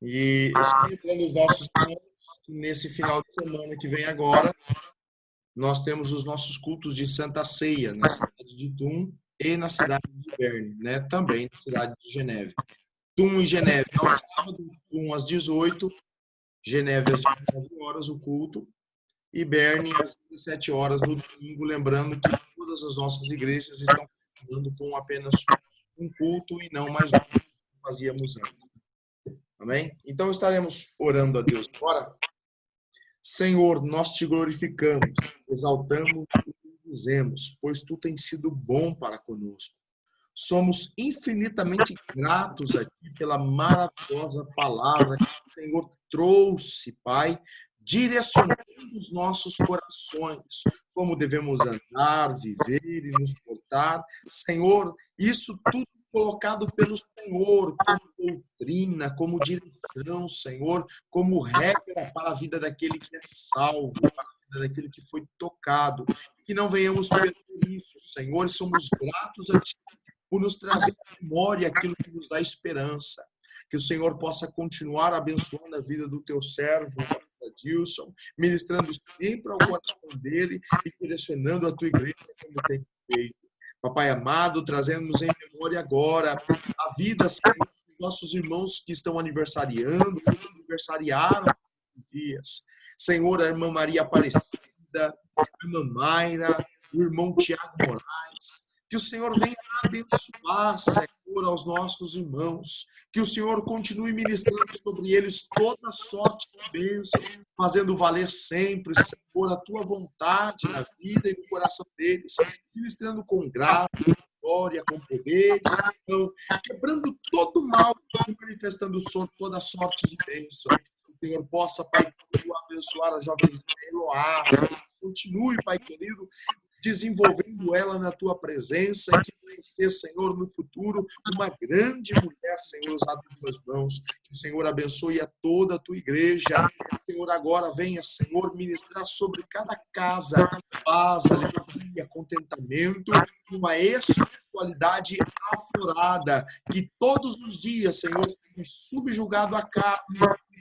E eu estou lembrando os nossos irmãos, nesse final de semana que vem agora, nós temos os nossos cultos de Santa Ceia na cidade de Thun e na cidade de Berne, né? Também na cidade de Geneve. Thun e Geneve, ao sábado, Thun às 18, Geneve às 19 horas, o culto, e Berne às 17 horas no domingo, lembrando que todas as nossas igrejas estão funcionando com apenas um culto e não mais um que fazíamos antes. Amém? Então estaremos orando a Deus agora. Senhor, nós te glorificamos, exaltamos e dizemos, pois tu tens sido bom para conosco. Somos infinitamente gratos a ti pela maravilhosa palavra que o Senhor trouxe, Pai, direcionando os nossos corações, como devemos andar, viver e nos portar. Senhor, isso tudo colocado pelo Senhor como doutrina, como direção, Senhor, como regra para a vida daquele que é salvo, para a vida daquele que foi tocado. Que não venhamos perder isso, Senhor, e somos gratos a ti por nos trazer à memória aquilo que nos dá esperança. Que o Senhor possa continuar abençoando a vida do teu servo, Dilson, ministrando sempre ao coração dele e direcionando a tua igreja como tem feito. Papai amado, trazendo-nos em memória agora a vida, Senhor, dos nossos irmãos que estão aniversariando, que aniversariaram dias. Senhor, a irmã Maria Aparecida, a irmã Mayra, o irmão Tiago Moraes. Que o Senhor venha abençoar, Senhor, aos nossos irmãos. Que o Senhor continue ministrando sobre eles toda sorte de bênção, fazendo valer sempre, Senhor, a tua vontade na vida e no coração deles, ministrando com graça, com glória, com poder, então, quebrando todo o mal e manifestando toda sorte de bênção. Que o Senhor possa, Pai, abençoar a jovem Eloá. Continue, Pai querido, desenvolvendo ela na tua presença e que vai ser, Senhor, no futuro, uma grande mulher, Senhor, usada em tuas mãos. Que o Senhor abençoe a toda a tua igreja. Que o Senhor agora venha, Senhor, ministrar sobre cada casa paz, alegria, contentamento, uma espiritualidade aflorada. Que todos os dias, Senhor, seja subjugado a carne,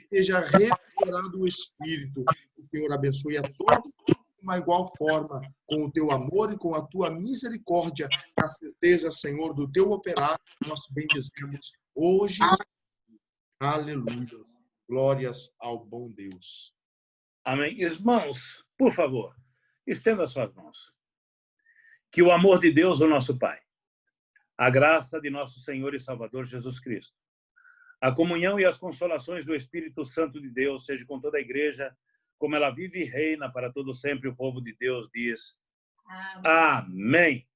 seja restaurado o espírito. Que o Senhor abençoe a todos de uma igual forma, com o teu amor e com a tua misericórdia, na certeza, Senhor, do teu operar, nós bendizemos hoje. Aleluia. Glórias ao bom Deus. Amém. Irmãos, por favor, estenda as suas mãos. Que o amor de Deus, o nosso Pai, a graça de nosso Senhor e Salvador Jesus Cristo, a comunhão e as consolações do Espírito Santo de Deus seja com toda a igreja, como ela vive e reina para todo sempre, o povo de Deus diz amém.